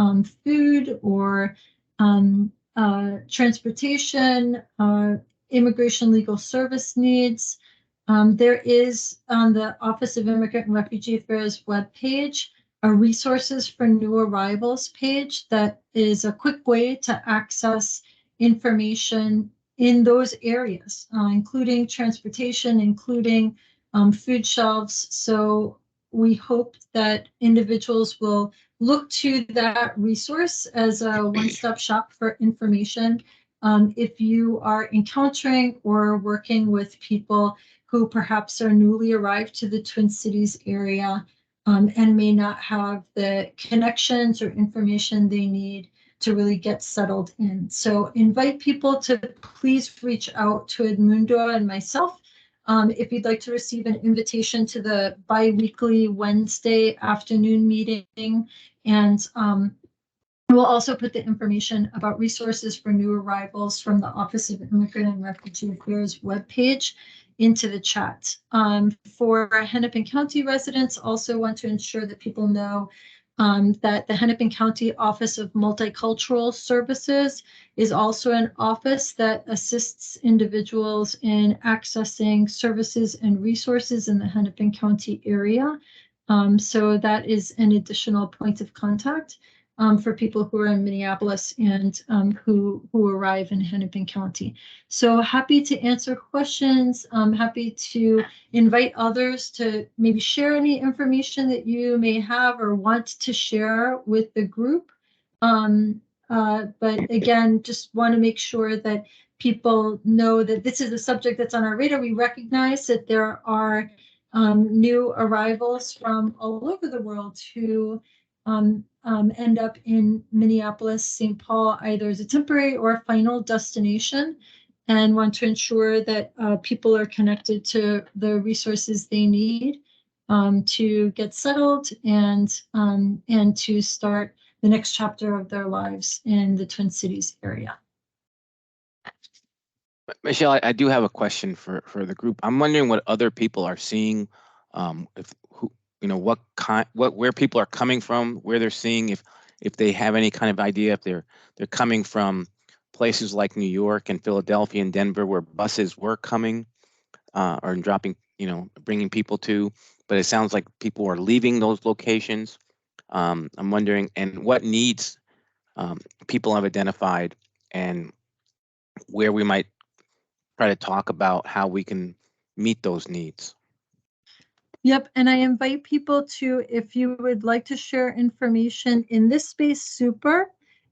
food or transportation, immigration legal service needs, there is on the Office of Immigrant and Refugee Affairs webpage a resources for new arrivals page that is a quick way to access information in those areas, including transportation, including food shelves. So we hope that individuals will look to that resource as a one-stop shop for information. If you are encountering or working with people who perhaps are newly arrived to the Twin Cities area and may not have the connections or information they need to really get settled in. So invite people to please reach out to Edmundo and myself if you'd like to receive an invitation to the bi-weekly Wednesday afternoon meeting. And we'll also put the information about resources for new arrivals from the Office of Immigrant and Refugee Affairs webpage into the chat. For Hennepin County residents, also want to ensure that people know that the Hennepin County Office of Multicultural Services is also an office that assists individuals in accessing services and resources in the Hennepin County area. So that is an additional point of contact for people who are in Minneapolis and who arrive in Hennepin County. So happy to answer questions. I'm happy to invite others to maybe share any information that you may have or want to share with the group. But again, just want to make sure that people know that this is a subject that's on our radar. We recognize that there are new arrivals from all over the world who end up in Minneapolis, St. Paul, either as a temporary or a final destination, and want to ensure that people are connected to the resources they need to get settled and to start the next chapter of their lives in the Twin Cities area. Michelle, I do have a question for the group. I'm wondering what other people are seeing, where people are coming from, where they're seeing, if they have any kind of idea, if they're coming from places like New York and Philadelphia and Denver, where buses were coming or dropping, bringing people to, but it sounds like people are leaving those locations. I'm wondering, and what needs people have identified, and where we might try to talk about how we can meet those needs. Yep, and I invite people to, if you would like to share information in this space, super.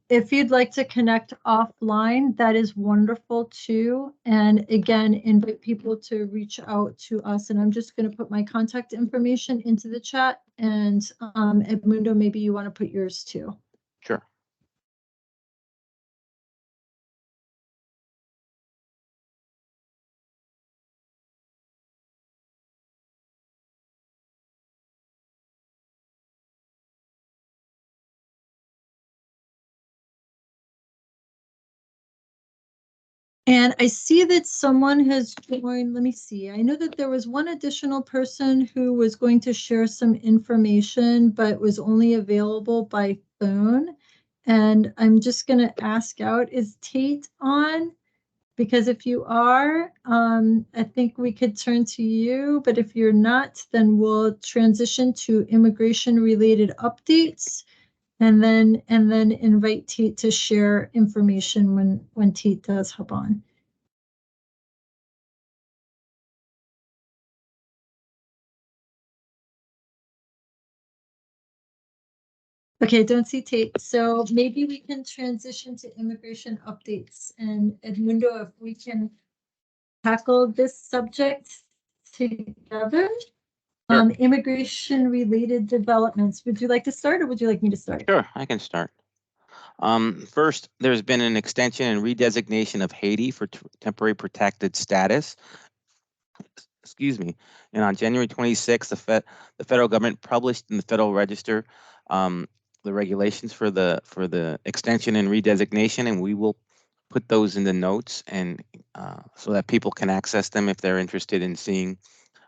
if you'd like to connect offline, that is wonderful too. And again, invite people to reach out to us. And I'm just going to put my contact information into the chat. And Edmundo, maybe you want to put yours too. Sure. And I see that someone has joined. Let me see. I know that there was one additional person who was going to share some information, but was only available by phone. And I'm just going to ask out, is Tate on? Because if you are, I think we could turn to you. But if you're not, then we'll transition to immigration-related updates. And then invite Tate to share information when Tate does hop on. Okay, don't see Tate. So maybe we can transition to immigration updates. And Edmundo, if we can tackle this subject together. Sure. Immigration-related developments. Would you like to start, or would you like me to start? Sure, I can start. First, there's been an extension and redesignation of Haiti for temporary protected status. Excuse me. And on January 26th, the federal government published in the Federal Register the regulations for the extension and redesignation, and we will put those in the notes and so that people can access them if they're interested in seeing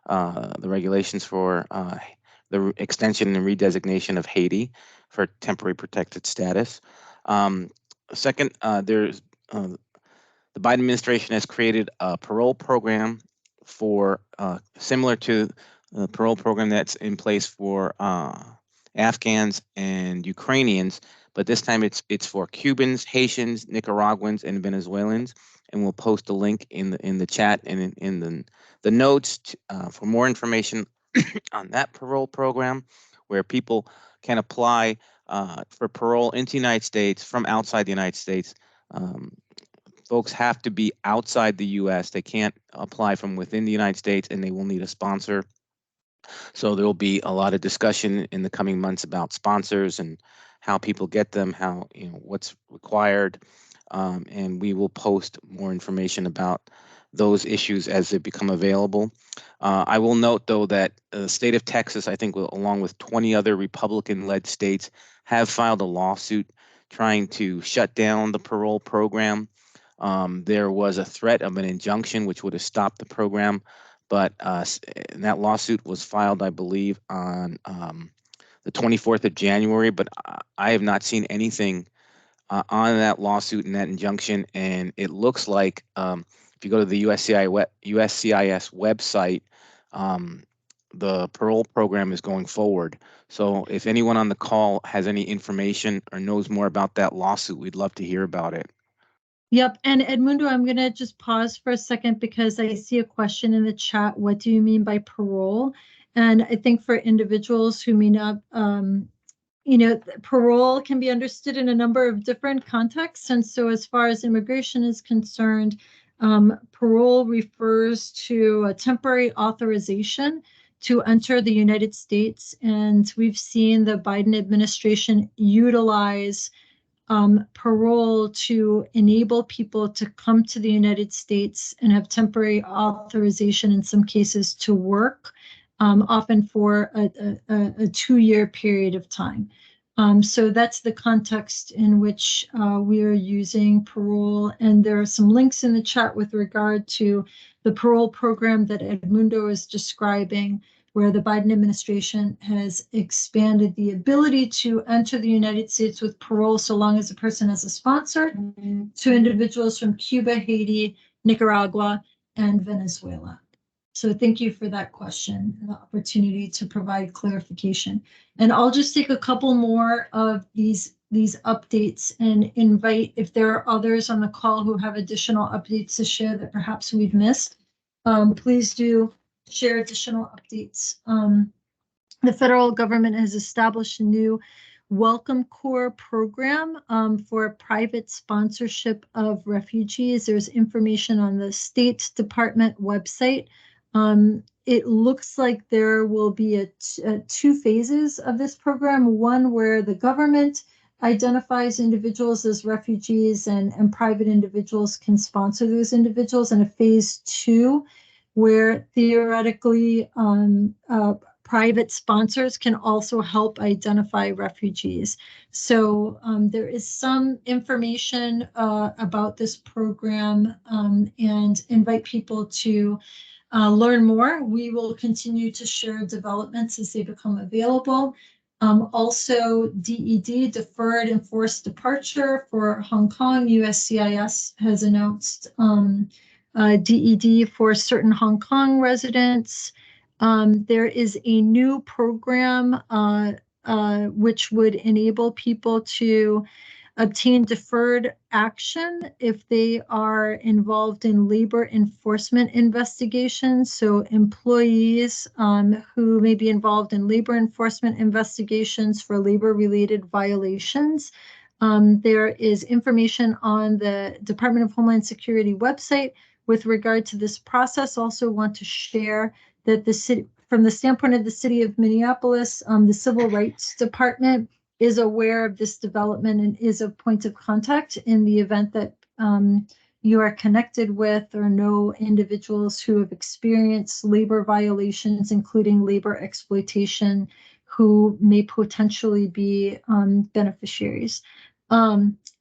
the regulations for the extension and redesignation of Haiti for temporary protected status. Second, there's the Biden administration has created a parole program for similar to the parole program that's in place for Afghans and Ukrainians, but this time it's for Cubans, Haitians, Nicaraguans, and Venezuelans. And we'll post a link in the chat and in the notes for more information on that parole program, where people can apply for parole into the United States from outside the United States. Folks have to be outside the U.S. They can't apply from within the United States, and they will need a sponsor. So there will be a lot of discussion in the coming months about sponsors and how people get them, how, what's required. And we will post more information about those issues as they become available. I will note, though, that the state of Texas, I think, along with 20 other Republican-led states, have filed a lawsuit trying to shut down the parole program. There was a threat of an injunction which would have stopped the program, but that lawsuit was filed, I believe, on the 24th of January, but I have not seen anything on that lawsuit and that injunction, and it looks like if you go to the USCIS website, the parole program is going forward. So if anyone on the call has any information or knows more about that lawsuit, we'd love to hear about it. Yep. And Edmundo, I'm going to just pause for a second because I see a question in the chat. What do you mean by parole? And I think for individuals who may not, parole can be understood in a number of different contexts. And so as far as immigration is concerned, parole refers to a temporary authorization to enter the United States. And we've seen the Biden administration utilize parole to enable people to come to the United States and have temporary authorization in some cases to work, often for a 2-year period of time. So that's the context in which we are using parole. And there are some links in the chat with regard to the parole program that Edmundo is describing, where the Biden administration has expanded the ability to enter the United States with parole so long as a person has a sponsor to individuals from Cuba, Haiti, Nicaragua, and Venezuela. So thank you for that question and the opportunity to provide clarification. And I'll just take a couple more of these updates and invite, if there are others on the call who have additional updates to share that perhaps we've missed, please do share additional updates. The federal government has established a new Welcome Corps program for private sponsorship of refugees. There's information on the State Department website. It looks like there will be two phases of this program. One where the government identifies individuals as refugees and private individuals can sponsor those individuals, and a phase two where theoretically private sponsors can also help identify refugees. So there is some information about this program and invite people to learn more. We will continue to share developments as they become available. Also, DED, Deferred Enforced Departure for Hong Kong, USCIS has announced DED for certain Hong Kong residents. There is a new program which would enable people to obtain deferred action if they are involved in labor enforcement investigations. So employees who may be involved in labor enforcement investigations for labor-related violations. There is information on the Department of Homeland Security website with regard to this process. Also want to share that the city, from the standpoint of the city of Minneapolis, the Civil Rights Department is aware of this development and is a point of contact in the event that you are connected with or know individuals who have experienced labor violations, including labor exploitation, who may potentially be beneficiaries.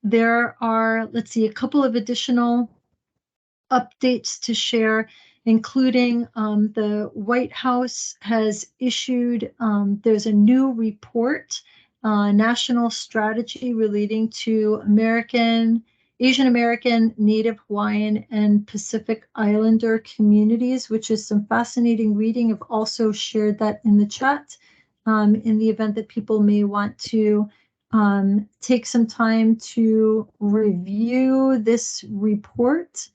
There are, let's see, a couple of additional updates to share, including the White House has issued, there's a new report, national strategy relating to Asian American, Native Hawaiian, and Pacific Islander communities, which is some fascinating reading. I've also shared that in the chat in the event that people may want to take some time to review this report.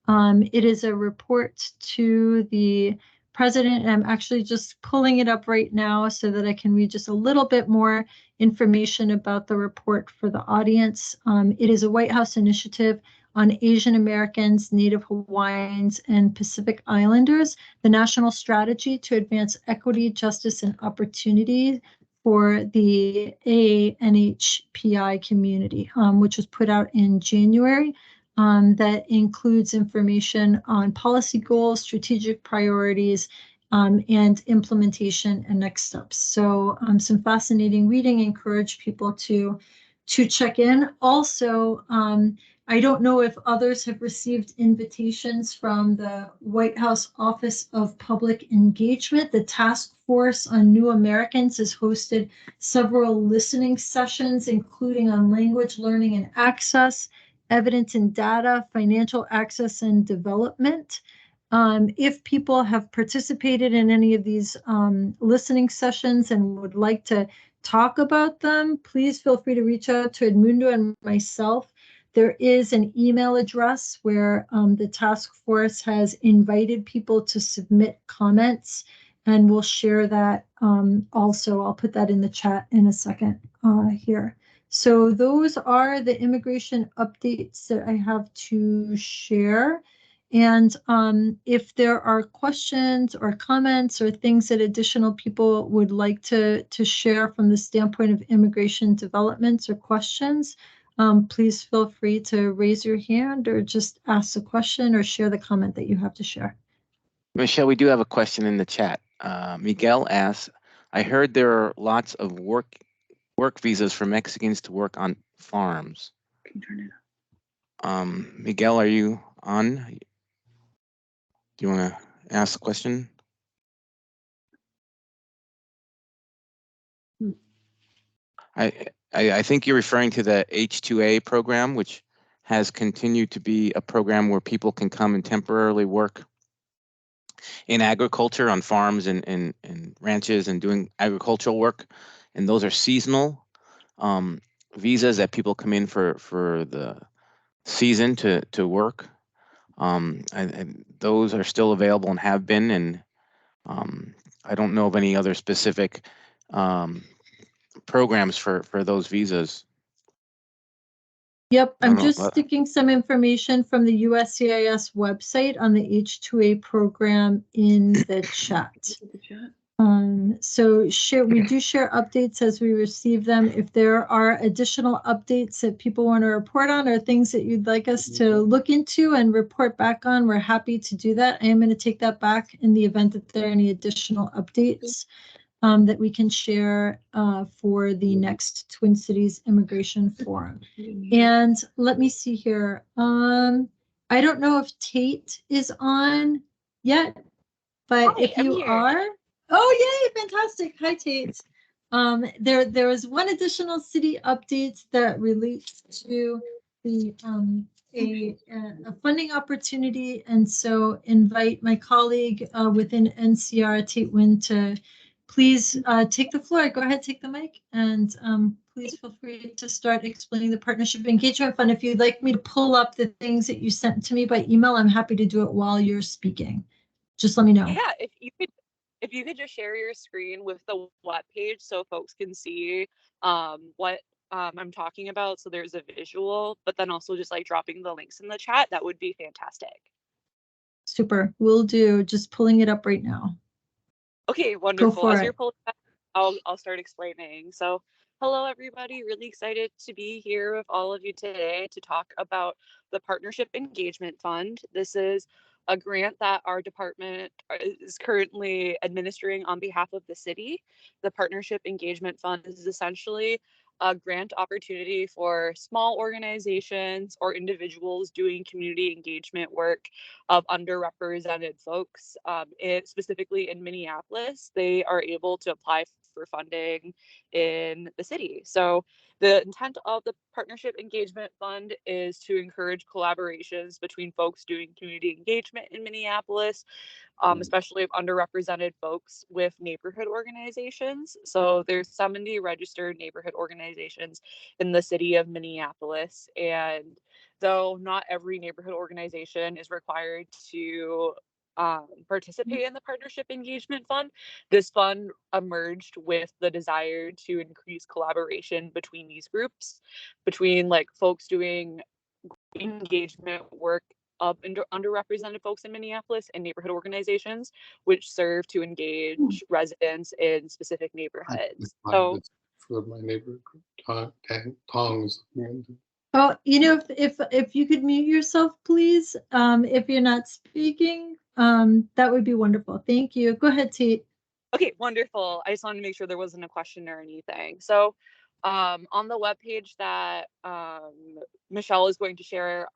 It is a report to the president, and I'm actually just pulling it up right now so that I can read just a little bit more information about the report for the audience. It is a White House initiative on Asian Americans, Native Hawaiians, and Pacific Islanders, the national strategy to advance equity, justice, and opportunity for the ANHPI community, which was put out in January. That includes information on policy goals, strategic priorities, and implementation and next steps. So some fascinating reading. Encourage people to check in. Also, I don't know if others have received invitations from the White House Office of Public Engagement. The Task Force on New Americans has hosted several listening sessions, including on language learning and access, evidence and data, financial access and development. If people have participated in any of these listening sessions and would like to talk about them, please feel free to reach out to Edmundo and myself. There is an email address where the task force has invited people to submit comments, and we'll share that also. I'll put that in the chat in a second here. So those are the immigration updates that I have to share. And if there are questions or comments or things that additional people would like to share from the standpoint of immigration developments or questions, please feel free to raise your hand or just ask a question or share the comment that you have to share. Michelle, we do have a question in the chat. Miguel asks, I heard there are lots of work visas for Mexicans to work on farms. Can you turn it up? Miguel, are you on? Do you want to ask the question? I think you're referring to the H-2A program, which has continued to be a program where people can come and temporarily work in agriculture on farms and ranches and doing agricultural work. And those are seasonal visas that people come in for the season to work. And those are still available and have been. And I don't know of any other specific programs for those visas. Yep, I I'm don't know, just but- sticking some information from the USCIS website on the H-2A program in the chat. So we do share updates as we receive them. If there are additional updates that people want to report on or things that you'd like us to look into and report back on, we're happy to do that. I am going to take that back in the event that there are any additional updates that we can share for the next Twin Cities Immigration Forum. And let me see here. I don't know if Tate is on yet, but Hi, if I'm you here. are, oh yay, fantastic. Hi, Tate. There was one additional city update that relates to the a funding opportunity, and so invite my colleague within NCR, Tate Wynn, to please take the floor. Go ahead, take the mic, and please feel free to start explaining the Partnership Engagement Fund. If you'd like me to pull up the things that you sent to me by email, I'm happy to do it while you're speaking. Just let me know. Yeah, if you could just share your screen with the web page so folks can see what I'm talking about, so there's a visual, but then also just like dropping the links in the chat, that would be fantastic. Super, will do. Just pulling it up right now. Okay, wonderful. As for you're it. pulling that, I'll start explaining. So, hello everybody. Really excited to be here with all of you today to talk about the Partnership Engagement Fund. This is a grant that our department is currently administering on behalf of the city. The Partnership Engagement Fund is essentially a grant opportunity for small organizations or individuals doing community engagement work of underrepresented folks. Specifically in Minneapolis, they are able to apply for funding in the city. So the intent of the Partnership Engagement Fund is to encourage collaborations between folks doing community engagement in Minneapolis, especially of underrepresented folks with neighborhood organizations. So there's 70 registered neighborhood organizations in the city of Minneapolis. And though not every neighborhood organization is required to participate in the Partnership Engagement Fund, this fund emerged with the desire to increase collaboration between these groups, between like folks doing engagement work of underrepresented folks in Minneapolis and neighborhood organizations, which serve to engage residents in specific neighborhoods. So for my neighbor tongs. Oh, you know, if you could mute yourself, please, if you're not speaking, that would be wonderful. Thank you. Go ahead, Tate. Okay, wonderful. I just wanted to make sure there wasn't a question or anything. So on the webpage that Michelle is going to share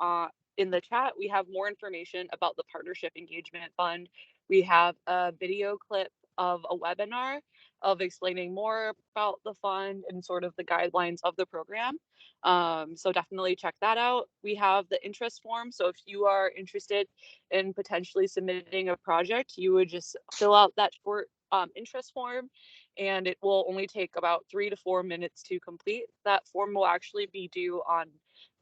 in the chat, we have more information about the Partnership Engagement Fund. We have a video clip of a webinar of explaining more about the fund and sort of the guidelines of the program. So definitely check that out. We have the interest form. So if you are interested in potentially submitting a project, you would just fill out that short interest form, and it will only take about 3 to 4 minutes to complete. That form will actually be due on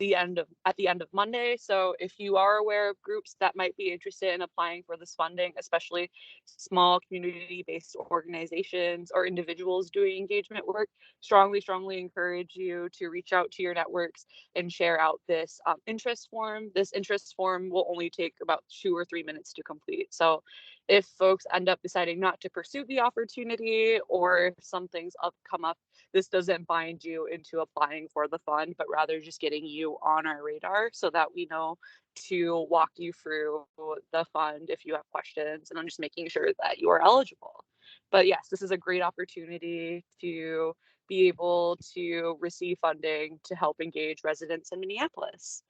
at the end of Monday. So if you are aware of groups that might be interested in applying for this funding, especially small community-based organizations or individuals doing engagement work, strongly encourage you to reach out to your networks and share out this interest form. This interest form will only take about 2 or 3 minutes to complete. So if folks end up deciding not to pursue the opportunity, or if some things come up, this doesn't bind you into applying for the fund, but rather just getting you on our radar so that we know to walk you through the fund if you have questions, and I'm just making sure that you are eligible. But yes, this is a great opportunity to be able to receive funding to help engage residents in Minneapolis.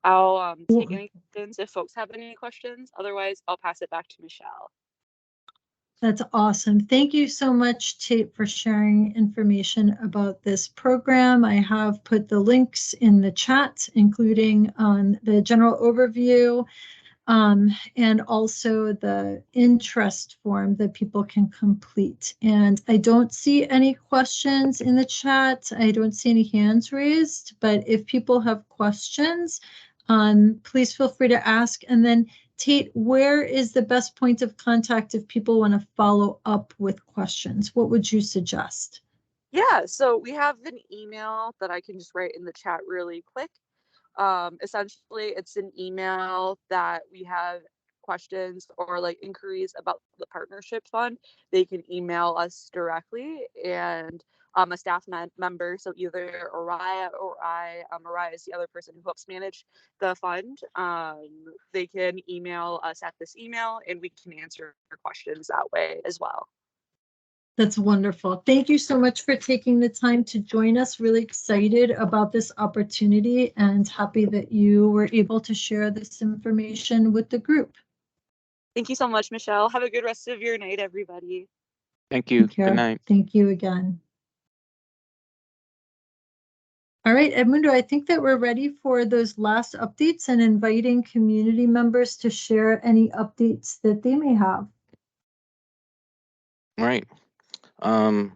I'll take any questions if folks have any questions. Otherwise, I'll pass it back to Michelle. That's awesome. Thank you so much, Tate, for sharing information about this program. I have put the links in the chat, including the general overview and also the interest form that people can complete. And I don't see any questions in the chat. I don't see any hands raised, but if people have questions, please feel free to ask. And then Tate, where is the best point of contact if people want to follow up with questions? What would you suggest? Yeah, so we have an email that I can just write in the chat really quick. Essentially, it's an email that we have questions or like inquiries about the partnership fund. They can email us directly, and a staff member, so either Oriah or I, Oriah is the other person who helps manage the fund. They can email us at this email, and we can answer questions that way as well. That's wonderful. Thank you so much for taking the time to join us. Really excited about this opportunity and happy that you were able to share this information with the group. Thank you so much, Michelle. Have a good rest of your night, everybody. Thank you. Take care. Good night. Thank you again. All right, Edmundo, I think that we're ready for those last updates and inviting community members to share any updates that they may have. All right. Well,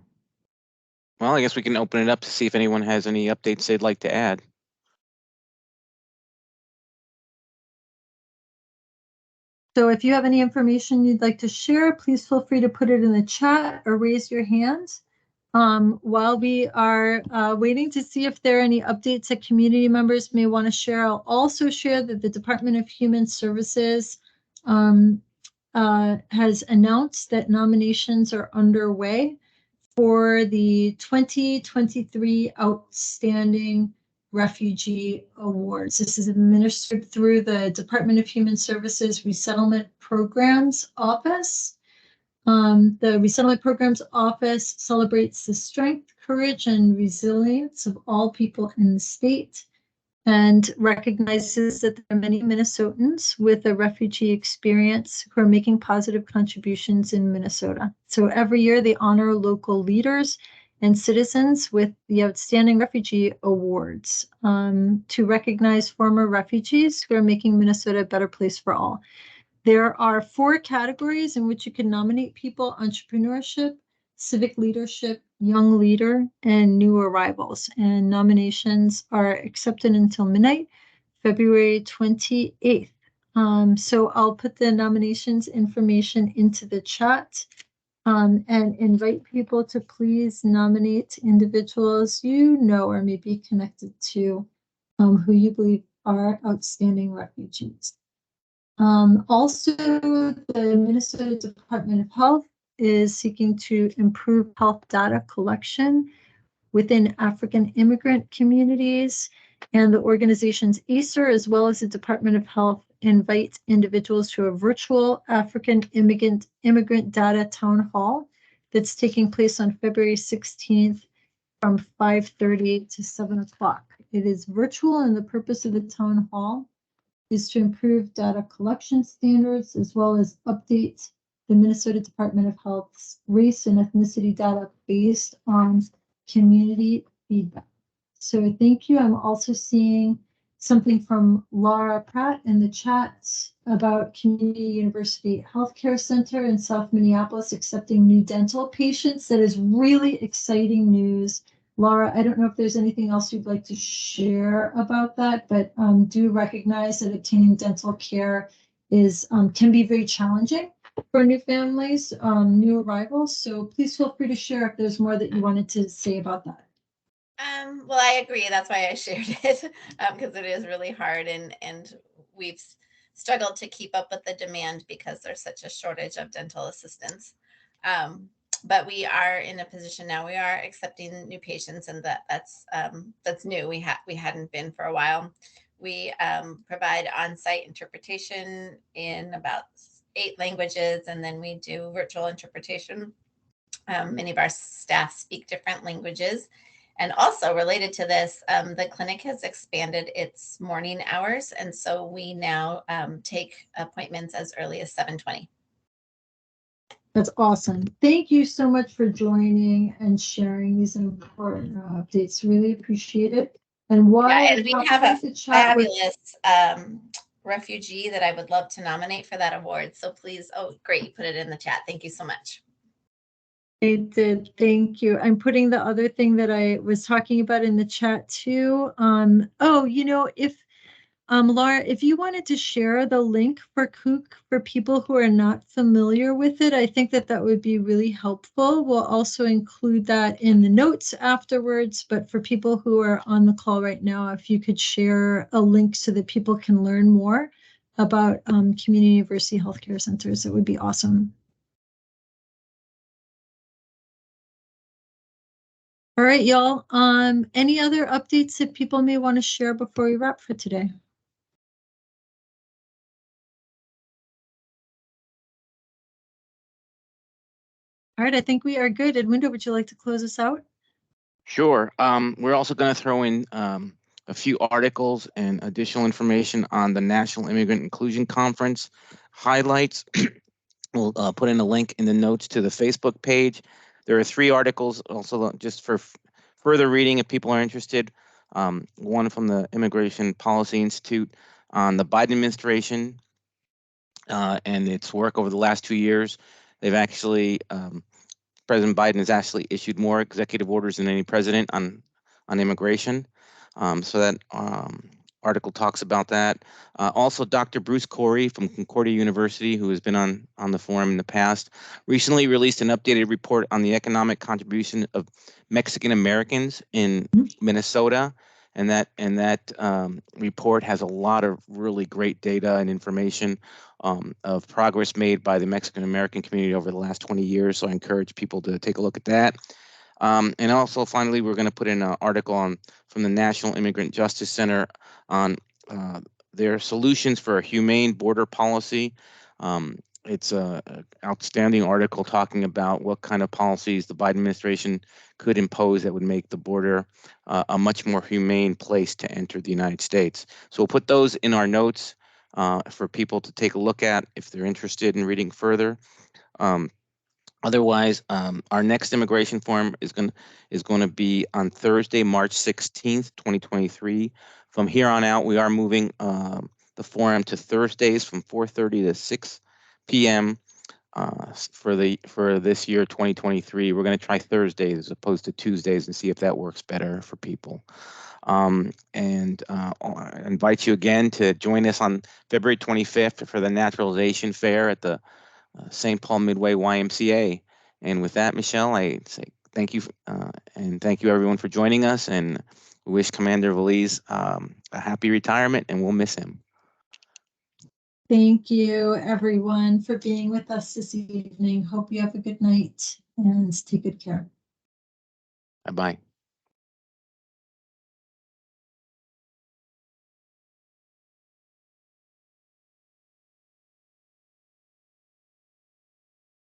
I guess we can open it up to see if anyone has any updates they'd like to add. So if you have any information you'd like to share, please feel free to put it in the chat or raise your hand. While we are waiting to see if there are any updates that community members may want to share, I'll also share that the Department of Human Services has announced that nominations are underway for the 2023 Outstanding Refugee Awards. This is administered through the Department of Human Services Resettlement Programs Office. The Resettlement Programs Office celebrates the strength, courage, and resilience of all people in the state and recognizes that there are many Minnesotans with a refugee experience who are making positive contributions in Minnesota. So every year they honor local leaders and citizens with the Outstanding Refugee Awards to recognize former refugees who are making Minnesota a better place for all. There are 4 categories in which you can nominate people: entrepreneurship, civic leadership, young leader, and new arrivals. And nominations are accepted until midnight, February 28th. So I'll put the nominations information into the chat and invite people to please nominate individuals you know or may be connected to who you believe are outstanding refugees. Also, the Minnesota Department of Health is seeking to improve health data collection within African immigrant communities, and the organization's ACER, as well as the Department of Health, invite individuals to a virtual African immigrant data town hall that's taking place on February 16th from 5:30 to 7 o'clock. It is virtual, and the purpose of the town hall is to improve data collection standards as well as update the Minnesota Department of Health's race and ethnicity data based on community feedback. So thank you. I'm also seeing something from Laura Pratt in the chat about Community University Healthcare Center in South Minneapolis accepting new dental patients. That is really exciting news. Laura, I don't know if there's anything else you'd like to share about that, but do recognize that obtaining dental care is can be very challenging for new families, new arrivals. So please feel free to share if there's more that you wanted to say about that. Well, I agree. That's why I shared it, because it is really hard, and we've struggled to keep up with the demand because there's such a shortage of dental assistants. But we are in a position now. We are accepting new patients, and that's new. We hadn't been for a while. We provide on-site interpretation in about 8 languages, and then we do virtual interpretation. Many of our staff speak different languages. And also related to this, the clinic has expanded its morning hours, and so we now take appointments as early as 7:20. That's awesome. Thank you so much for joining and sharing these important updates. Really appreciate it. And while and we have a fabulous refugee that I would love to nominate for that award. So please, oh, great, you put it in the chat. Thank you so much. I did. Thank you. I'm putting the other thing that I was talking about in the chat too. Oh, you know, if Laura, if you wanted to share the link for Kook for people who are not familiar with it, I think that that would be really helpful. We'll also include that in the notes afterwards, but for people who are on the call right now, if you could share a link so that people can learn more about community university healthcare centers, it would be awesome. All right, y'all. Any other updates that people may want to share before we wrap for today? All right, I think we are good. Edmundo, would you like to close us out? Sure. We're also going to throw in a few articles and additional information on the National Immigrant Inclusion Conference highlights. We'll put in a link in the notes to the Facebook page. There are 3 articles also just for further reading if people are interested. One from the Immigration Policy Institute on the Biden administration and its work over the last 2 years. They've actually President Biden has actually issued more executive orders than any president on immigration. So that article talks about that. Also, Dr. Bruce Corey from Concordia University, who has been on the forum in the past, recently released an updated report on the economic contribution of Mexican Americans in Minnesota. And that report has a lot of really great data and information of progress made by the Mexican American community over the last 20 years. So I encourage people to take a look at that. And also, finally, we're going to put in an article from the National Immigrant Justice Center on their solutions for a humane border policy. It's an outstanding article talking about what kind of policies the Biden administration could impose that would make the border a much more humane place to enter the United States. So we'll put those in our notes for people to take a look at if they're interested in reading further. Otherwise, our next immigration forum is going to be on Thursday, March 16th, 2023. From here on out, we are moving the forum to Thursdays from 4:30 to 6 p.m. For this year, 2023. We're going to try Thursdays as opposed to Tuesdays and see if that works better for people. I invite you again to join us on February 25th for the Naturalization Fair at the St. Paul Midway YMCA. And with that, Michelle, I say thank you, and thank you everyone for joining us, and we wish Commander Veliz a happy retirement, and we'll miss him. Thank you, everyone, for being with us this evening. Hope you have a good night and take good care. Bye-bye.